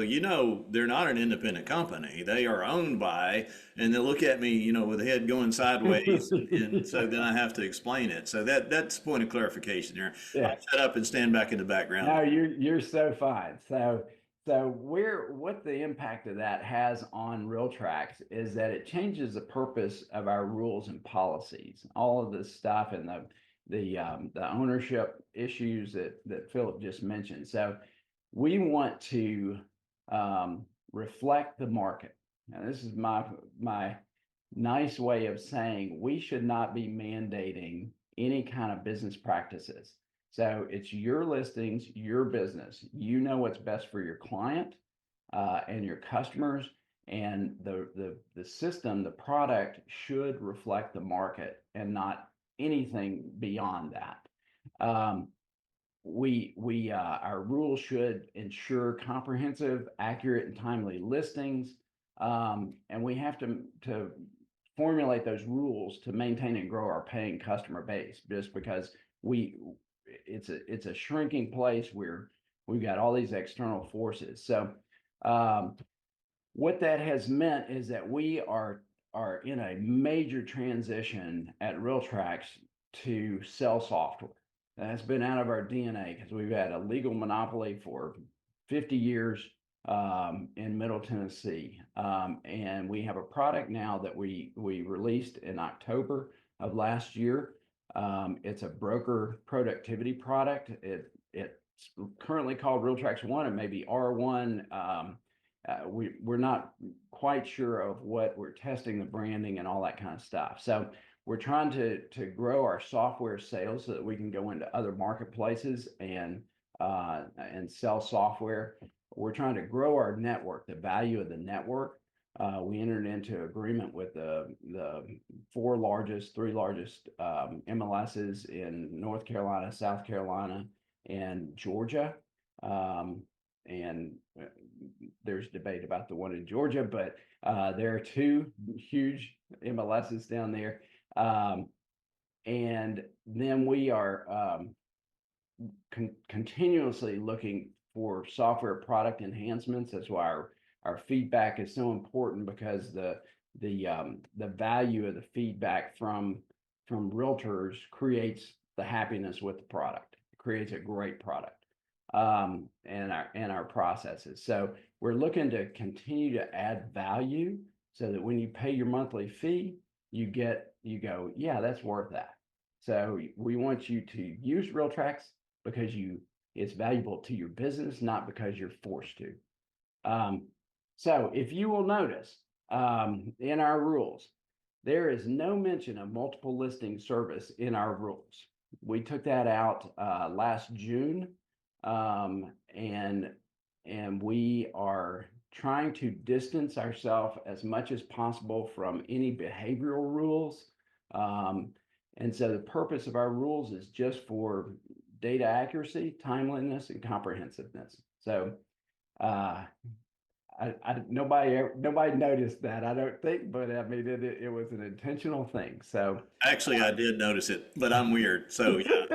they're not an independent company. They are owned by, and they'll look at me, with the head going sideways, and so then I have to explain it. So that's a point of clarification there. Yeah. I'll shut up and stand back in the No, background. you're so fine. So what the impact of that has on Realtracs is that it changes the purpose of our rules and policies. All of this stuff and the ownership issues that Philip just mentioned. So we want to reflect the market. Now, this is my nice way of saying we should not be mandating any kind of business practices. So it's your listings, your business. You know what's best for your client and your customers, and the system, the product should reflect the market and not anything beyond that. Our rules should ensure comprehensive, accurate, and timely listings, and we have to formulate those rules to maintain and grow our paying customer base. Just because it's a shrinking place where we've got all these external forces. So what that has meant is that we are in a major transition at Realtracs to sell software. That's been out of our DNA because we've had a legal monopoly for 50 years in Middle Tennessee. And we have a product now that we released in October of last year. It's a broker productivity product. It's currently called Realtracs 1. It may be R1. We're not quite sure of what we're testing, the branding and all that kind of stuff. So we're trying to grow our software sales so that we can go into other marketplaces and sell software. We're trying to grow our network, the value of the network. We entered into agreement with the three largest MLSs in North Carolina, South Carolina, and Georgia. And there's debate about the one in Georgia, but there are two huge MLSs down there. And then we are continuously looking for software product enhancements. That's why our feedback is so important, because the value of the feedback from realtors creates the happiness with the product. It creates a great product and our processes. So we're looking to continue to add value so that when you pay your monthly fee, you go, yeah, that's worth that. So we want you to use Realtracs because it's valuable to your business, not because you're forced to. So if you will notice in our rules, there is no mention of multiple listing service in our rules. We took that out last June, and we are trying to distance ourselves as much as possible from any behavioral rules. And so the purpose of our rules is just for data accuracy, timeliness, and comprehensiveness. So nobody noticed that, I don't think, but I mean, it was an intentional thing. So Actually, I did notice it, but I'm weird. So yeah,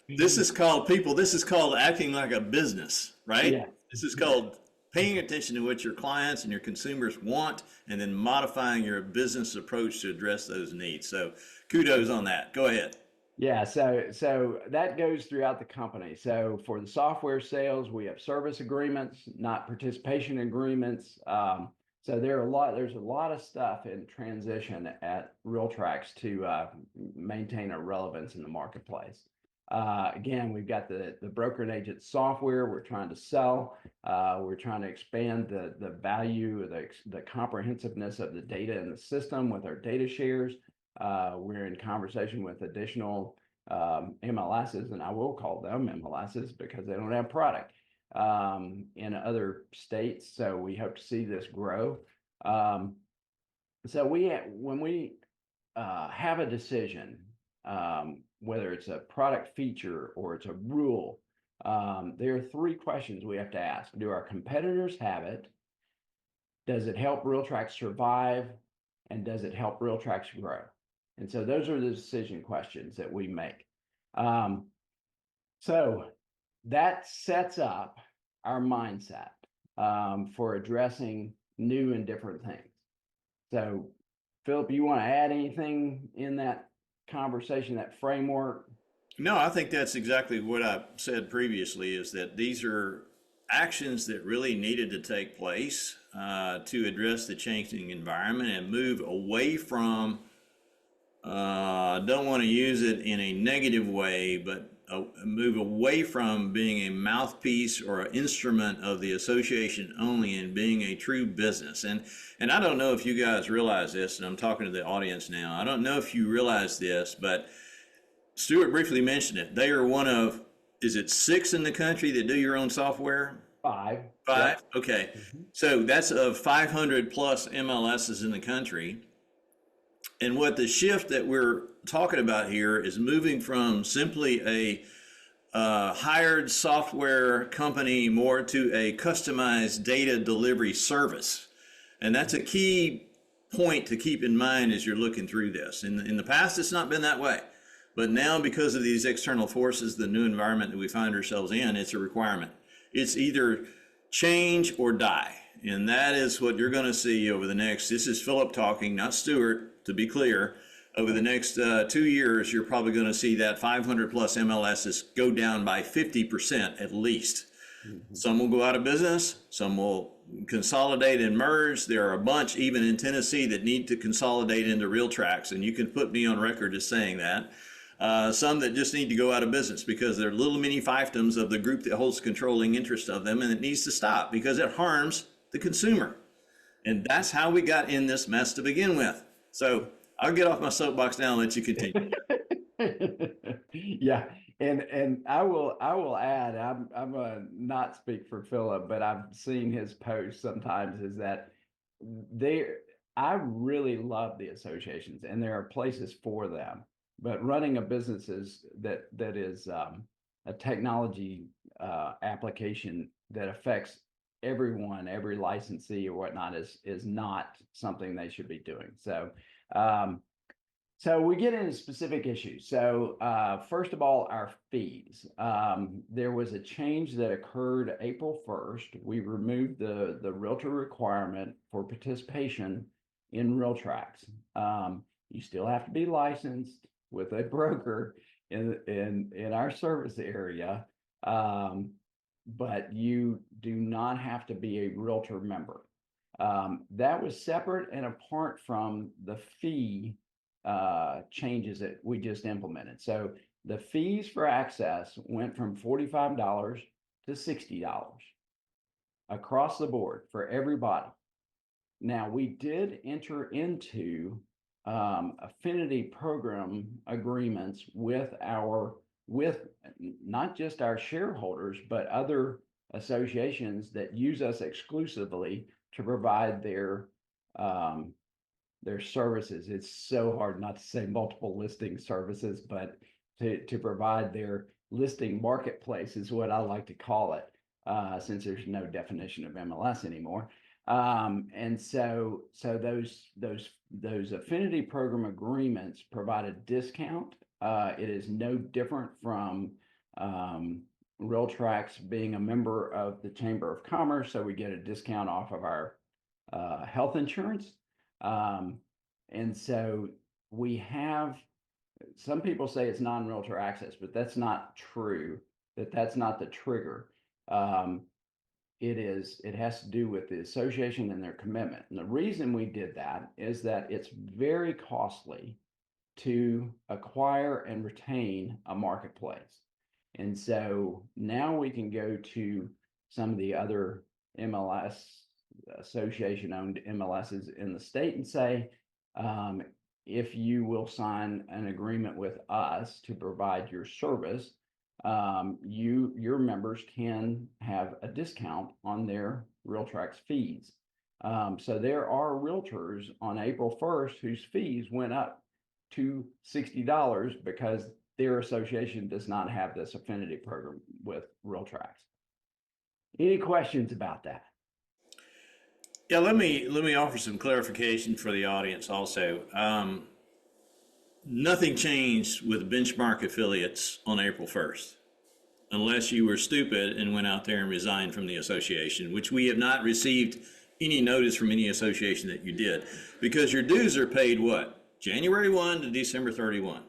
this is called acting like a business, right? yeah, This is called paying attention to what your clients and your consumers want, and then modifying your business approach to address those needs. So kudos on that. Go ahead. yeah. So that goes throughout the company. So for the software sales, we have service agreements, not participation agreements. So there's a lot of stuff in transition at Realtracs to maintain our relevance in the marketplace. Again, we've got the broker and agent software we're trying to sell. We're trying to expand the value, the comprehensiveness of the data in the system with our data shares. We're in conversation with additional MLSs, and I will call them MLSs because they don't have product in other states. So we hope to see this grow. So when we have a decision, whether it's a product feature or it's a rule, there are three questions we have to ask. Do our competitors have it? Does it help Realtracs survive? And does it help Realtracs grow? And so those are the decision questions that we make. So that sets up our mindset for addressing new and different things. So Phillip, you want to add anything in that conversation, that framework? No, I think that's exactly what I said previously, is that these are actions that really needed to take place to address the changing environment and move away from don't want to use it in a negative way, but move away from being a mouthpiece or an instrument of the association only and being a true business. And I don't know if you guys realize this, and I'm talking to the audience now. I don't know if you realize this, but Stuart briefly mentioned it. They are one of, is it 6 in the country that do your own software? 5. 5? Yep. Okay. So that's of 500 plus MLSs in the country. And what the shift that we're talking about here is moving from simply a hired software company more to a customized data delivery service. And that's a key point to keep in mind as you're looking through this. In the past, it's not been that way. But now, because of these external forces, the new environment that we find ourselves in, it's a requirement. It's either change or die. And that is what you're going to see over the next, this is Phillip talking, not Stuart, to be clear. Over the next 2 years, you're probably going to see that 500 plus MLSs go down by 50% at least. Some will go out of business, some will consolidate and merge. There are a bunch, even in Tennessee, that need to consolidate into Realtracs, and you can put me on record as saying that. Some that just need to go out of business because they're little mini fiefdoms of the group that holds controlling interest of them, and it needs to stop because it harms the consumer. And that's how we got in this mess to begin with. So I'll get off my soapbox now and let you continue. Yeah, and I will add, I'm gonna not speak for Philip, but I've seen his posts sometimes, is that I really love the associations and there are places for them, but running a business that is a technology application that affects everyone, every licensee or whatnot, is not something they should be doing. So we get into specific issues. So first of all, our fees. There was a change that occurred April 1st. We removed the realtor requirement for participation in Realtracs. You still have to be licensed with a broker in our service area, but you do not have to be a realtor member. That was separate and apart from the fee changes that we just implemented. So the fees for access went from $45 to $60 across the board for everybody. Now, we did enter into affinity program agreements with not just our shareholders, but other associations that use us exclusively to provide their services. It's so hard not to say multiple listing services, but to provide their listing marketplace is what I like to call it, since there's no definition of MLS anymore. And so those affinity program agreements provide a discount. It is no different from Realtracs being a member of the Chamber of Commerce, so we get a discount off of our health insurance. And so we have, some people say it's non-realtor access, but that's not true, that's not the trigger. It has to do with the association and their commitment. And the reason we did that is that it's very costly to acquire and retain a marketplace. And so now we can go to some of the other MLS, association-owned MLSs in the state, and say, if you will sign an agreement with us to provide your service, your members can have a discount on their Realtracs fees. So there are realtors on April 1st whose fees went up to $60 because their association does not have this affinity program with Realtracs. Any questions about that? Yeah, let me offer some clarification for the audience also. Nothing changed with benchmark affiliates on April 1st, unless you were stupid and went out there and resigned from the association, which we have not received any notice from any association that you did, because your dues are paid what? January 1 to December 31.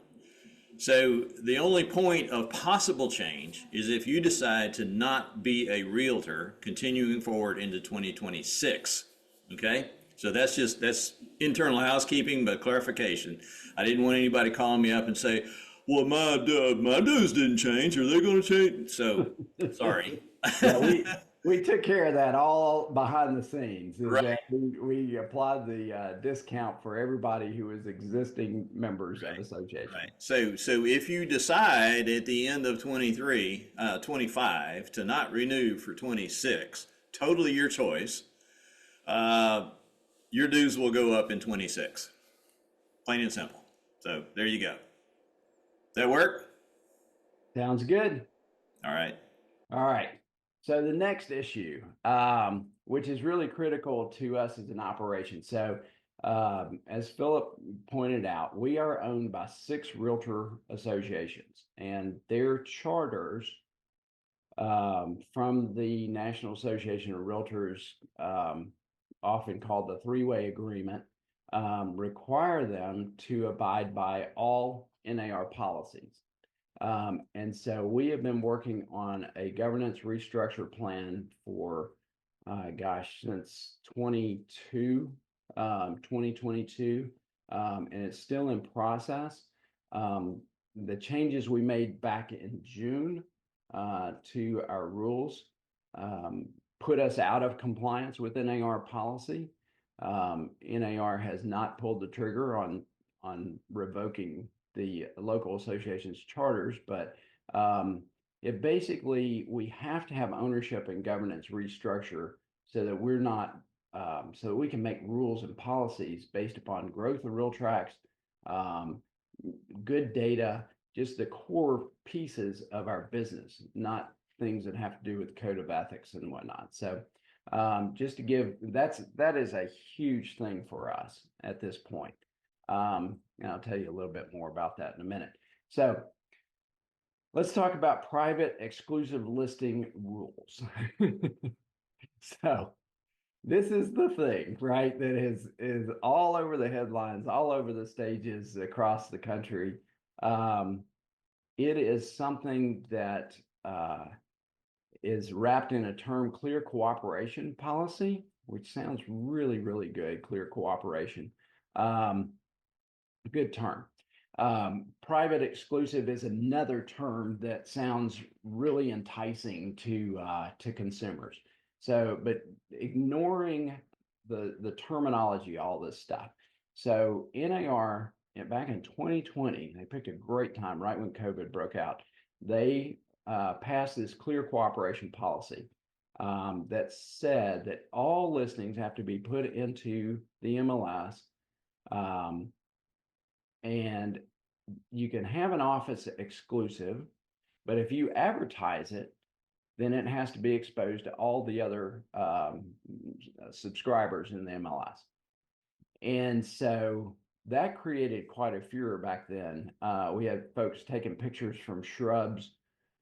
So the only point of possible change is if you decide to not be a realtor continuing forward into 2026. Okay, So that's internal housekeeping, but clarification. I didn't want anybody calling me up and say, well, my dues didn't change. Are they going to change? So, sorry. Yeah, we took care of that all behind the scenes. Is Right. that we applied the discount for everybody who is existing members of association. Right. So if you decide at the end of 25 to not renew for 26, totally your choice, your dues will go up in 26. Plain and simple. So there you go. That work? Sounds good. All right. All right. So the next issue, which is really critical to us as an operation. So as Philip pointed out, we are owned by 6 realtor associations, and their charters from the National Association of Realtors, often called the three-way agreement, require them to abide by all NAR policies. And so we have been working on a governance restructure plan for, since 2022, and it's still in process. The changes we made back in June to our rules put us out of compliance with NAR policy. NAR has not pulled the trigger on revoking the local association's charters, but it basically, we have to have ownership and governance restructure so that we're not, so that we can make rules and policies based upon growth of Realtracs, good data, just the core pieces of our business, not things that have to do with code of ethics and whatnot. So just to give, that is a huge thing for us at this point. And I'll tell you a little bit more about that in a minute. So let's talk about private exclusive listing rules. So this is the thing, right? That is all over the headlines, all over the stages across the country. It is something that is wrapped in a term, clear cooperation policy, which sounds really, really good, clear cooperation. Good term. Private exclusive is another term that sounds really enticing to consumers. So, but ignoring the terminology, all this stuff. So NAR, back in 2020, they picked a great time right when COVID broke out. They passed this clear cooperation policy that said that all listings have to be put into the MLS. And you can have an office exclusive, but if you advertise it, then it has to be exposed to all the other subscribers in the MLS. And so that created quite a furor back then. We had folks taking pictures from shrubs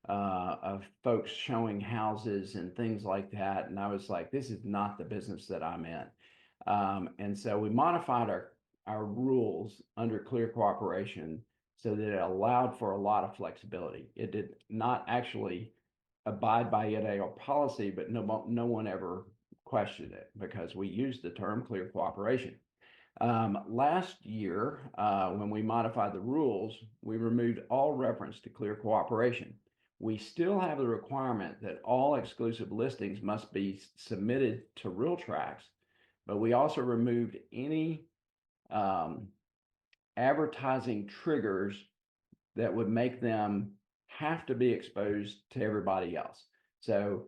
of folks showing houses and things like that. And I was like, this is not the business that I'm in. And so we modified our rules under clear cooperation so that it allowed for a lot of flexibility. It did not actually abide by NAR policy, but no one ever questioned it because we used the term clear cooperation. Last year, when we modified the rules, we removed all reference to clear cooperation. We still have the requirement that all exclusive listings must be submitted to Realtracs, but we also removed any advertising triggers that would make them have to be exposed to everybody else. So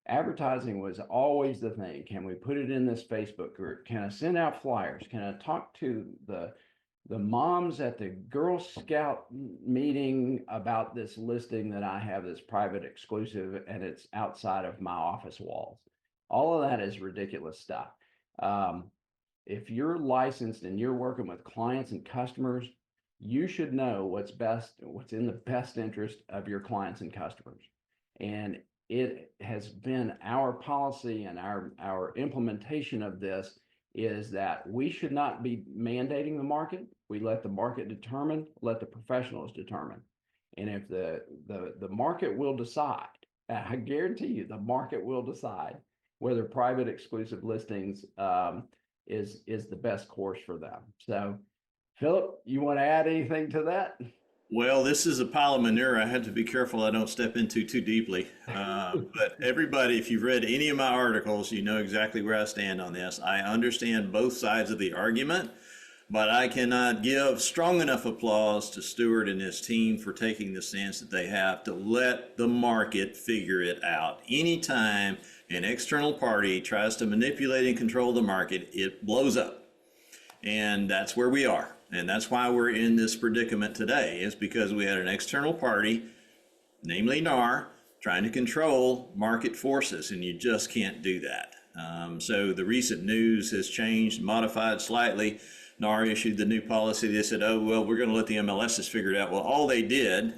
advertising was always the thing. Can we put it in this Facebook group? Can I send out flyers? Can I talk to the moms at the Girl Scout meeting about this listing that I have, this private exclusive, and it's outside of my office walls? All of that is ridiculous stuff. If you're licensed and you're working with clients and customers, you should know what's in the best interest of your clients and customers. And it has been our policy and our implementation of this is that we should not be mandating the market. We let the market determine, let the professionals determine. And if the market will decide, I guarantee you the market will decide whether private exclusive listings is the best course for them. So, Philip, you want to add anything to that? Well, this is a pile of manure. I have to be careful I don't step into too deeply. But everybody, if you've read any of my articles, you know exactly where I stand on this. I understand both sides of the argument, but I cannot give strong enough applause to Stuart and his team for taking the stance that they have to let the market figure it out. Anytime an external party tries to manipulate and control the market, it blows up. And that's where we are. And that's why we're in this predicament today, is because we had an external party, namely NAR, trying to control market forces, and you just can't do that. So the recent news has changed, modified slightly. NAR issued the new policy. They said, oh, well, we're going to let the MLSs figure it out. Well, all they did,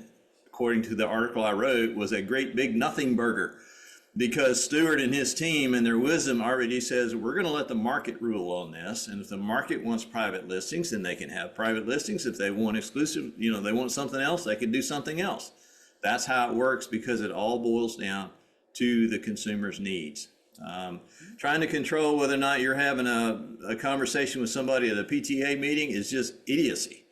according to the article I wrote, was a great big nothing burger. Because Stuart and his team and their wisdom already says, we're going to let the market rule on this. And if the market wants private listings, then they can have private listings. If they want exclusive, they want something else, they can do something else. That's how it works, because it all boils down to the consumer's needs. Trying to control whether or not you're having a conversation with somebody at a PTA meeting is just idiocy.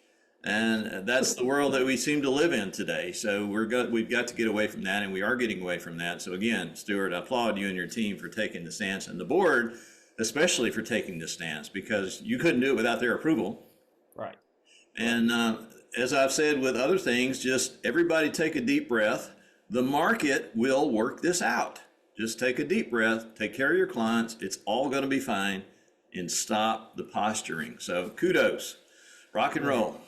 And that's the world that we seem to live in today. So we've got to get away from that, and we are getting away from that. So again, Stuart, I applaud you and your team for taking the stance, and the board especially for taking the stance, because you couldn't do it without their approval. Right. And as I've said with other things, just everybody take a deep breath. The market will work this out. Just take a deep breath, take care of your clients. It's all going to be fine, and stop the posturing. So kudos, rock and roll.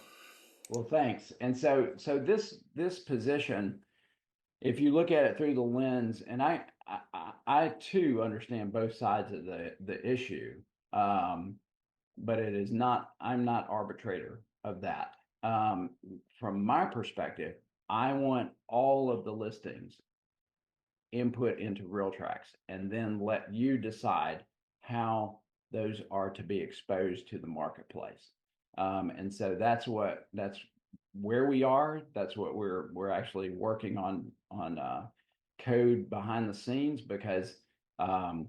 Well, thanks. And so this position, if you look at it through the lens, and I too understand both sides of the issue, but it is not, I'm not arbitrator of that. From my perspective, I want all of the listings input into Realtracs, and then let you decide how those are to be exposed to the marketplace. And so that's where we are. That's what we're actually working on code behind the scenes, because our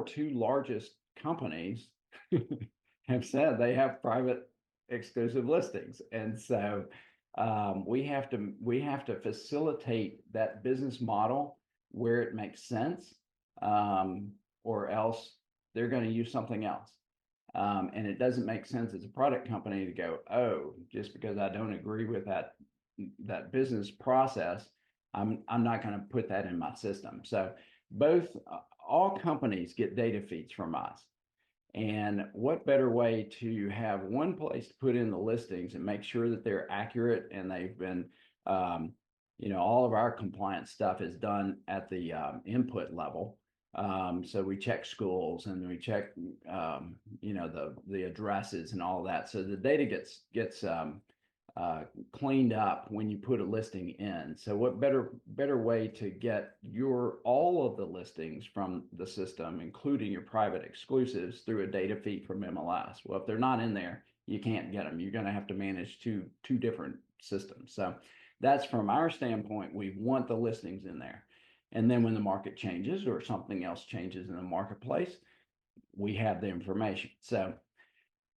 two largest companies have said they have private exclusive listings, and so we have to facilitate that business model where it makes sense, or else they're going to use something else. And it doesn't make sense as a product company to go, oh, just because I don't agree with that business process, I'm not going to put that in my system. So all companies get data feeds from us. And what better way to have one place to put in the listings and make sure that they're accurate, and they've been, all of our compliance stuff is done at the input level. So we check schools, and we check, the addresses and all that. So the data gets cleaned up when you put a listing in. So what better way to get all of the listings from the system, including your private exclusives, through a data feed from MLS? Well, if they're not in there, you can't get them. You're going to have to manage two different systems. So that's from our standpoint. We want the listings in there. And then when the market changes or something else changes in the marketplace, we have the information. So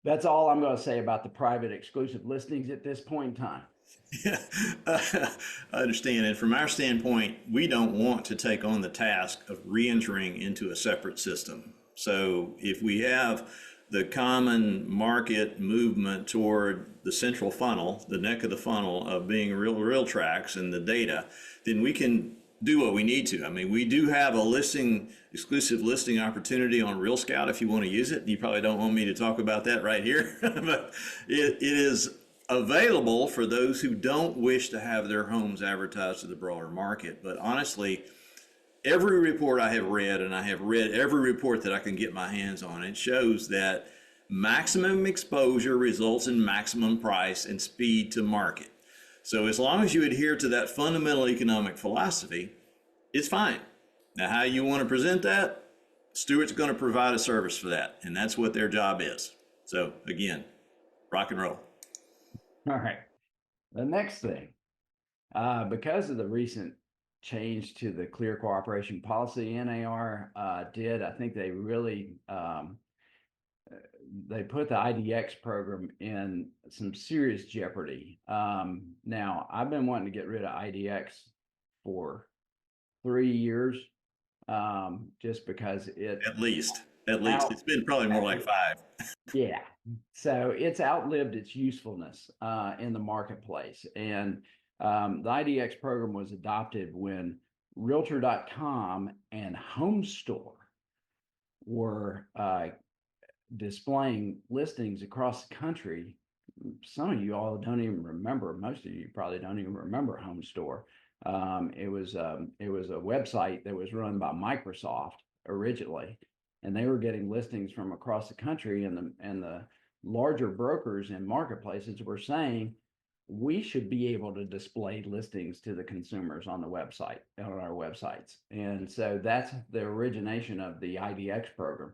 that's all I'm going to say about the private exclusive listings at this point in time. Yeah, I understand. And from our standpoint, we don't want to take on the task of re-entering into a separate system. So if we have the common market movement toward the central funnel, the neck of the funnel of being Realtracs and the data, then we can do what we need to. I mean, we do have a exclusive listing opportunity on Real Scout if you want to use it. You probably don't want me to talk about that right here, but it is available for those who don't wish to have their homes advertised to the broader market. But honestly, every report I have read, and I have read every report that I can get my hands on, it shows that maximum exposure results in maximum price and speed to market. So as long as you adhere to that fundamental economic philosophy, it's fine. Now, how you want to present that, Stuart's going to provide a service for that, and that's what their job is. So again, rock and roll. All right. The next thing, because of the recent change to the Clear Cooperation Policy, NAR I think they really they put the IDX program in some serious jeopardy. Now I've been wanting to get rid of IDX for 3 years, just because it At least, at least. out, It's been probably more like 5. yeah. So it's outlived its usefulness in the marketplace. And the IDX program was adopted when Realtor.com and Home Store were displaying listings across the country. Some of you all don't even remember. Most of you probably don't even remember Home Store. It was a website that was run by Microsoft originally, and they were getting listings from across the country. And the larger brokers and marketplaces were saying we should be able to display listings to the consumers on the website, on our websites. And so that's the origination of the IDX program.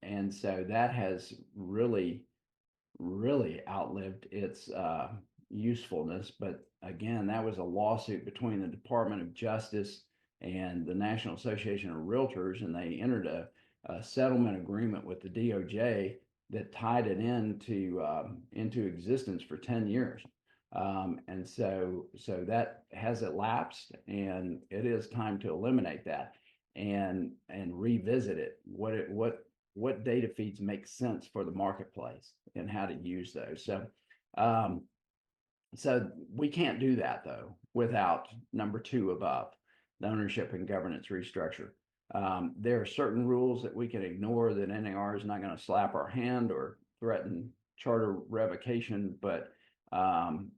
And so that has really outlived its usefulness. But again, that was a lawsuit between the Department of Justice and the National Association of Realtors, and they entered a settlement agreement with the DOJ that tied it into existence for 10 years. And so that has elapsed, and it is time to eliminate that and revisit it. What data feeds make sense for the marketplace and how to use those. So we can't do that though without number 2 above, the ownership and governance restructure. There are certain rules that we can ignore that NAR is not going to slap our hand or threaten charter revocation, but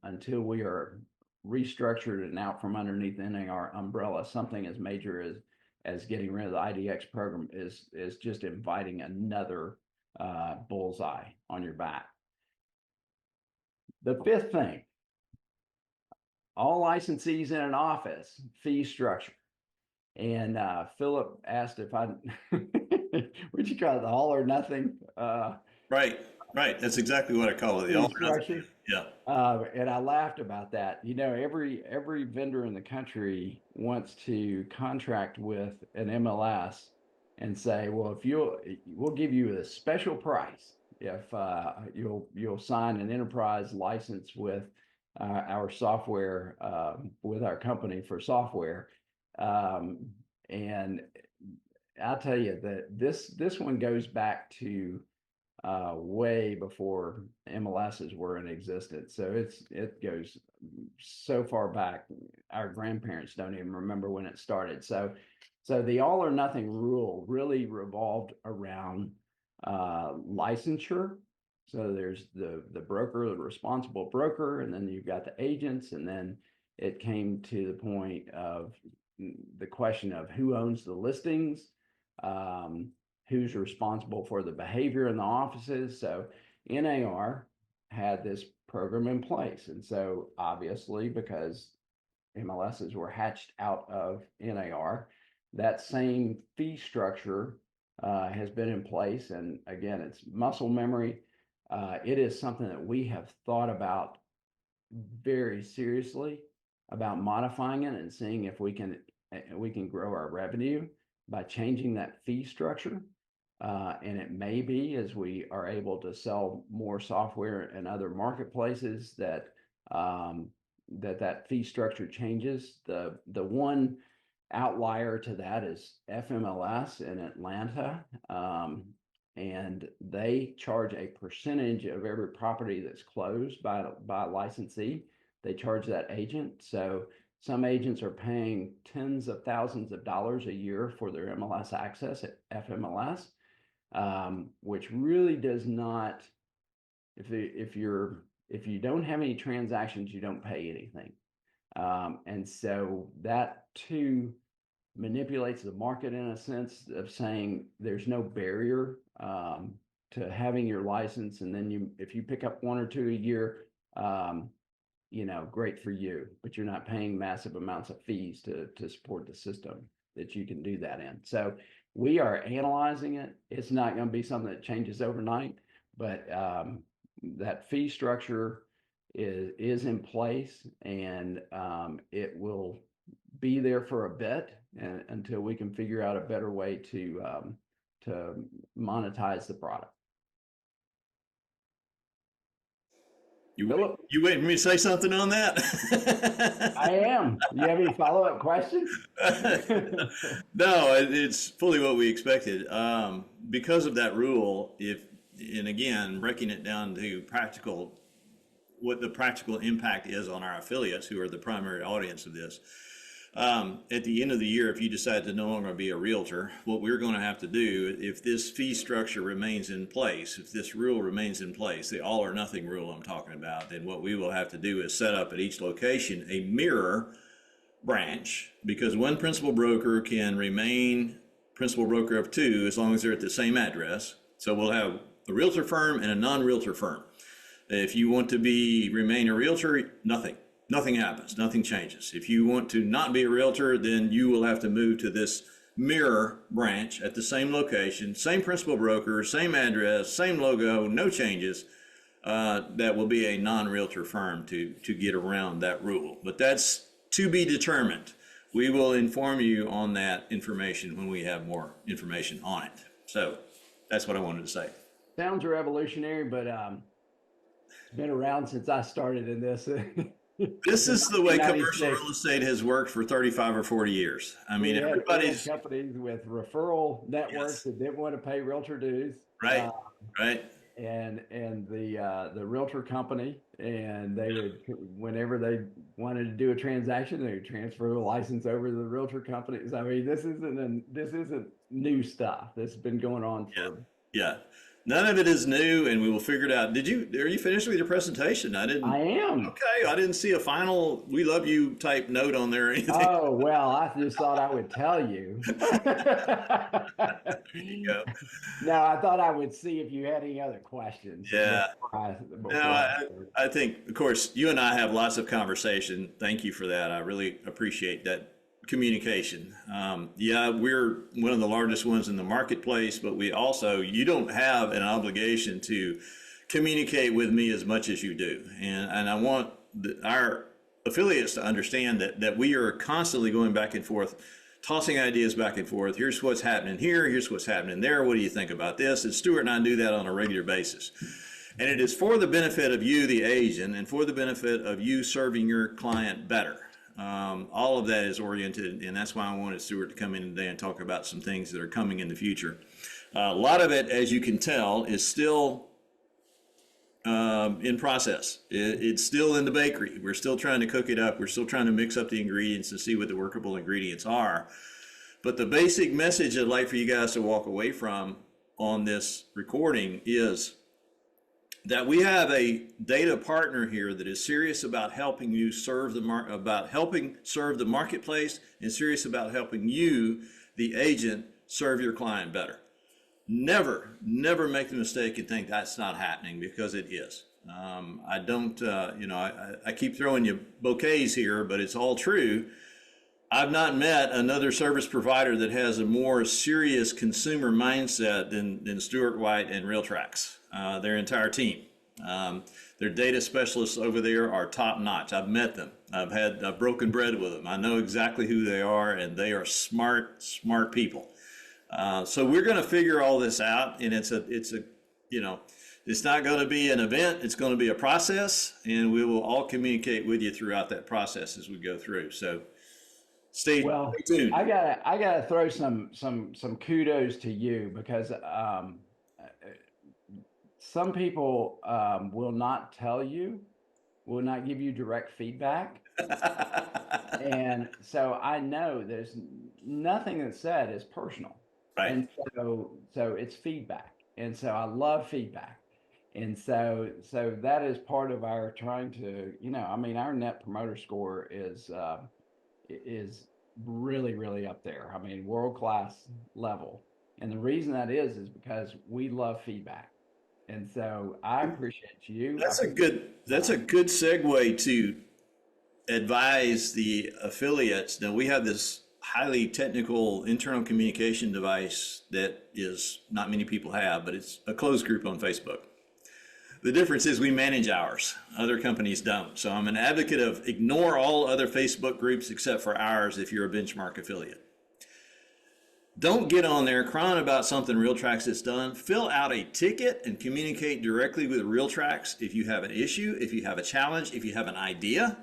until we are restructured and out from underneath the NAR umbrella, something as major as getting rid of the IDX program is just inviting another bullseye on your back. The 5th thing, all licensees in an office, fee structure. And Phillip asked if I, would you call it the all or nothing? Right, right. That's exactly what I call it. The all or nothing. Structure. Yeah. And I laughed about that. You know, every vendor in the country wants to contract with an MLS and say, well, we'll give you a special price if you'll sign an enterprise license with our software, with our company for software. And I'll tell you that this one goes back to way before MLSs were in existence. So it goes so far back, our grandparents don't even remember when it started. So the all or nothing rule really revolved around licensure. So there's the broker, the responsible broker, and then you've got the agents, and then it came to the point of the question of who owns the listings, who's responsible for the behavior in the offices. So NAR had this program in place. And so obviously, because MLSs were hatched out of NAR, that same fee structure has been in place. And again, it's muscle memory. It is something that we have thought about very seriously about modifying it and seeing if we can grow our revenue by changing that fee structure. And it may be as we are able to sell more software in other marketplaces that that fee structure changes. The one outlier to that is FMLS in Atlanta, and they charge a percentage of every property that's closed by a licensee. They charge that agent. So some agents are paying tens of thousands of dollars a year for their MLS access at FMLS, which really does not. If you don't have any transactions, you don't pay anything, and so that too manipulates the market in a sense of saying there's no barrier to having your license, and then if you pick up 1 or 2 a year, great for you, but you're not paying massive amounts of fees to support the system that you can do that in. So we are analyzing it. It's not going to be something that changes overnight, but that fee structure is in place, and it will be there for a bit until we can figure out a better way to monetize the product. Philip, You waiting for me to say something on that? I am. You have any follow-up questions? No, it's fully what we expected. Because of that rule, and again, breaking it down to practical, what the practical impact is on our affiliates who are the primary audience of this. At the end of the year, if you decide to no longer be a realtor, what we're going to have to do, if this fee structure remains in place, if this rule remains in place, the all or nothing rule I'm talking about, then what we will have to do is set up at each location a mirror branch, because one principal broker can remain principal broker of two as long as they're at the same address. So we'll have a realtor firm and a non-realtor firm. If you want to remain a realtor, nothing happens, nothing changes. If you want to not be a realtor, then you will have to move to this mirror branch at the same location, same principal broker, same address, same logo, no changes. That will be a non-realtor firm to get around that rule. But that's to be determined. We will inform you on that information when we have more information on it. So that's what I wanted to say. Sounds revolutionary, but it's been around since I started in this. This is the way commercial 96. real estate has worked for 35 or 40 years. I mean, We had everybody's companies with referral networks Yes. that didn't want to pay realtor dues. right, right. And the realtor company, and they would, whenever they wanted to do a transaction, they would transfer the license over to the realtor companies. I mean, this isn't new stuff. This has been going on for. Yeah. None of it is new, and we will figure it out. Are you finished with your presentation? I am. Okay, I didn't see a final "we love you" type note on there or anything. Oh, well, I just thought I would tell you. Go. No, I thought I would see if you had any other questions. Yeah. before No, I think, of course, you and I have lots of conversation. Thank you for that. I really appreciate that communication. Yeah, we're one of the largest ones in the marketplace, but you don't have an obligation to communicate with me as much as you do. And I want our affiliates to understand that we are constantly going back and forth, tossing ideas back and forth. Here's what's happening here. Here's what's happening there. What do you think about this? And Stuart and I do that on a regular basis. And it is for the benefit of you, the agent, and for the benefit of you serving your client better. All of that is oriented, and that's why I wanted Stuart to come in today and talk about some things that are coming in the future. A lot of it, as you can tell, is still in process. It's still in the bakery. We're still trying to cook it up. We're still trying to mix up the ingredients and see what the workable ingredients are. But the basic message I'd like for you guys to walk away from on this recording is that we have a data partner here that is serious about helping you serve the marketplace, and serious about helping you, the agent, serve your client better. Never make the mistake and think that's not happening, because it is. I keep throwing you bouquets here, but it's all true. I've not met another service provider that has a more serious consumer mindset than Stuart White and Realtracs. Their entire team. Their data specialists over there are top notch. I've met them. I've broken bread with them. I know exactly who they are, and they are smart people. So we're going to figure all this out, and it's not going to be an event. It's going to be a process, and we will all communicate with you throughout that process as we go through. So stay tuned. I gotta throw some kudos to you, because some people will not give you direct feedback. And so I know there's nothing that's said is personal. Right. And so it's feedback. And so I love feedback. And so that is part of our trying to, our net promoter score is really, really up there. I mean, world-class level. And the reason that is because we love feedback. And so I appreciate you. That's a good segue to advise the affiliates. Now, we have this highly technical internal communication device that is not many people have, but it's a closed group on Facebook. The difference is we manage ours. Other companies don't. So I'm an advocate of ignore all other Facebook groups except for ours if you're a benchmark affiliate. Don't get on there crying about something Realtracs has done. Fill out a ticket and communicate directly with Realtracs if you have an issue, if you have a challenge, if you have an idea.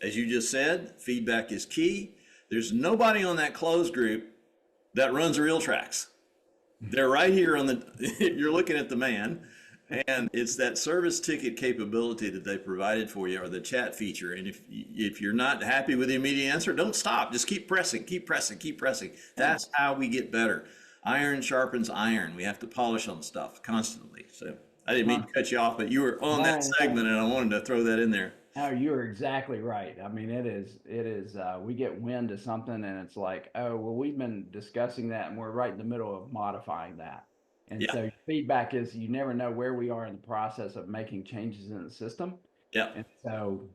As you just said, feedback is key. There's nobody on that closed group that runs Realtracs. They're right here on the, you're looking at the man, and it's that service ticket capability that they provided for you, or the chat feature. And if you're not happy with the immediate answer, don't stop. Just keep pressing, keep pressing, keep pressing. That's how we get better. Iron sharpens iron. We have to polish on stuff constantly. So I didn't mean to cut you off, but you were on that segment, and I wanted to throw that in there. No, you're exactly right. I mean, it is, we get wind of something and it's like, oh, well, we've been discussing that and we're right in the middle of modifying that. And Yeah. so feedback is, you never know where we are in the process of making changes in the system. Yeah. And so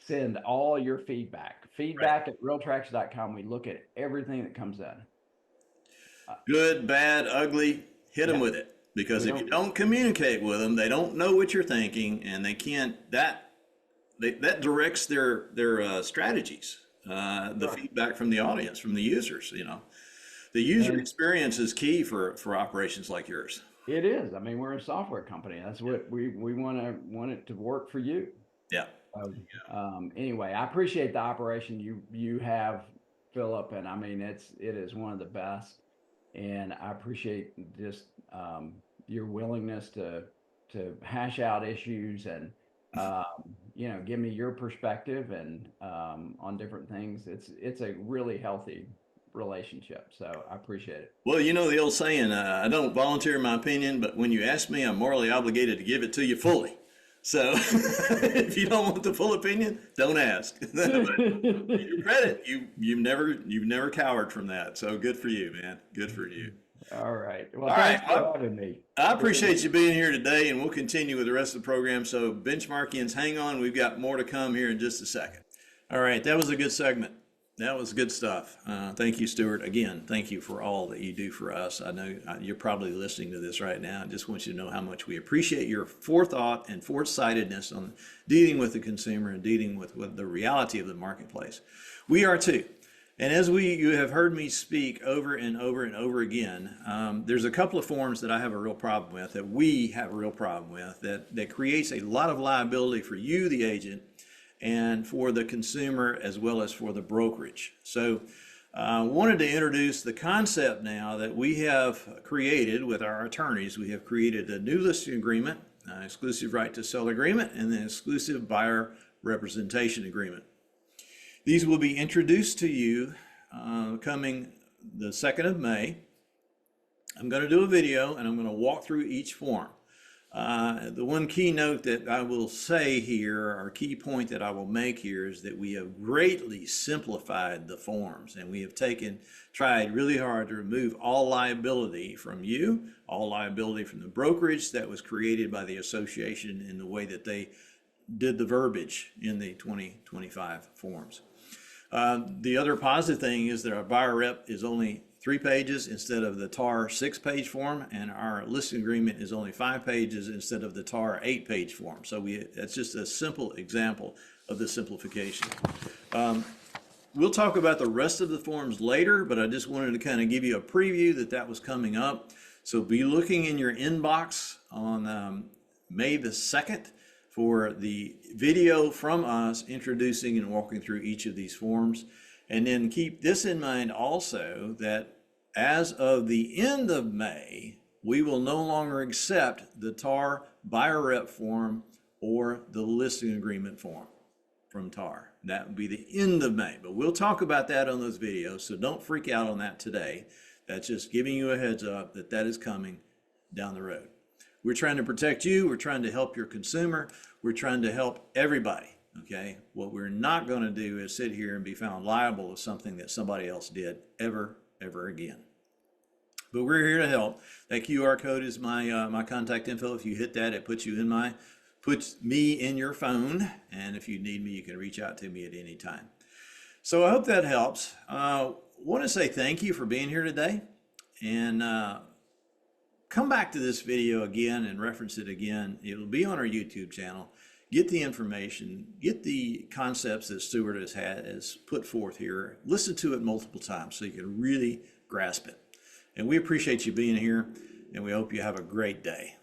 send all your feedback at realtracs.com. We look at everything that comes in. Good, bad, ugly, hit them with it. Because if you don't communicate with them, they don't know what you're thinking, and they can't, that directs their strategies, the feedback from the audience, from the users. The user experience is key for operations like yours. It is. I mean, we're a software company. That's what we want it to work for you. Yeah. Anyway, I appreciate the operation you have, Phillip, and I mean it is one of the best, and I appreciate just your willingness to hash out issues and give me your perspective and on different things. It's a really healthy relationship, so I appreciate it. Well, the old saying, I don't volunteer my opinion, but when you ask me, I'm morally obligated to give it to you fully. So if you don't want the full opinion, don't ask. But your credit, you've never cowered from that. So good for you, man. Good for you. All right. Well, thanks for having me. I appreciate you being here today, and we'll continue with the rest of the program. So benchmarkians, hang on. We've got more to come here in just a second. All right. That was a good segment. That was good stuff. Thank you, Stuart. Again, thank you for all that you do for us. I know you're probably listening to this right now. I just want you to know how much we appreciate your forethought and foresightedness on dealing with the consumer and dealing with the reality of the marketplace. We are too. And as you have heard me speak over and over and over again, there's a couple of forms that I have a real problem with, that we have a real problem with, that creates a lot of liability for you, the agent, and for the consumer, as well as for the brokerage. So I wanted to introduce the concept now that we have created with our attorneys. We have created a new listing agreement, exclusive right to sell agreement, and an exclusive buyer representation agreement. These will be introduced to you coming the 2nd of May. I'm going to do a video and I'm going to walk through each form. The one key note that I will say here, or key point that I will make here, is that we have greatly simplified the forms, and we have tried really hard to remove all liability from you, all liability from the brokerage that was created by the association in the way that they did the verbiage in the 2025 forms. The other positive thing is that our buyer rep is only 3 pages instead of the TAR 6-page form, and our listing agreement is only 5 pages instead of the TAR 8-page form. So that's just a simple example of the simplification. We'll talk about the rest of the forms later, but I just wanted to kind of give you a preview that was coming up. So be looking in your inbox on May the 2nd for the video from us introducing and walking through each of these forms. And then keep this in mind also, that as of the end of May, we will no longer accept the TAR buyer rep form or the listing agreement form from TAR. That would be the end of May, but we'll talk about that on those videos, so don't freak out on that today. That's just giving you a heads up that is coming down the road. We're trying to protect you. We're trying to help your consumer. We're trying to help everybody. Okay, what we're not going to do is sit here and be found liable of something that somebody else did ever again. But we're here to help. That QR code is my contact info. If you hit that, it puts me in your phone, and if you need me, you can reach out to me at any time. So I hope that helps. Want to say thank you for being here today, and come back to this video again and reference it again. It'll be on our YouTube channel. Get the information, get the concepts that Stuart has put forth here. Listen to it multiple times so you can really grasp it. And we appreciate you being here, and we hope you have a great day.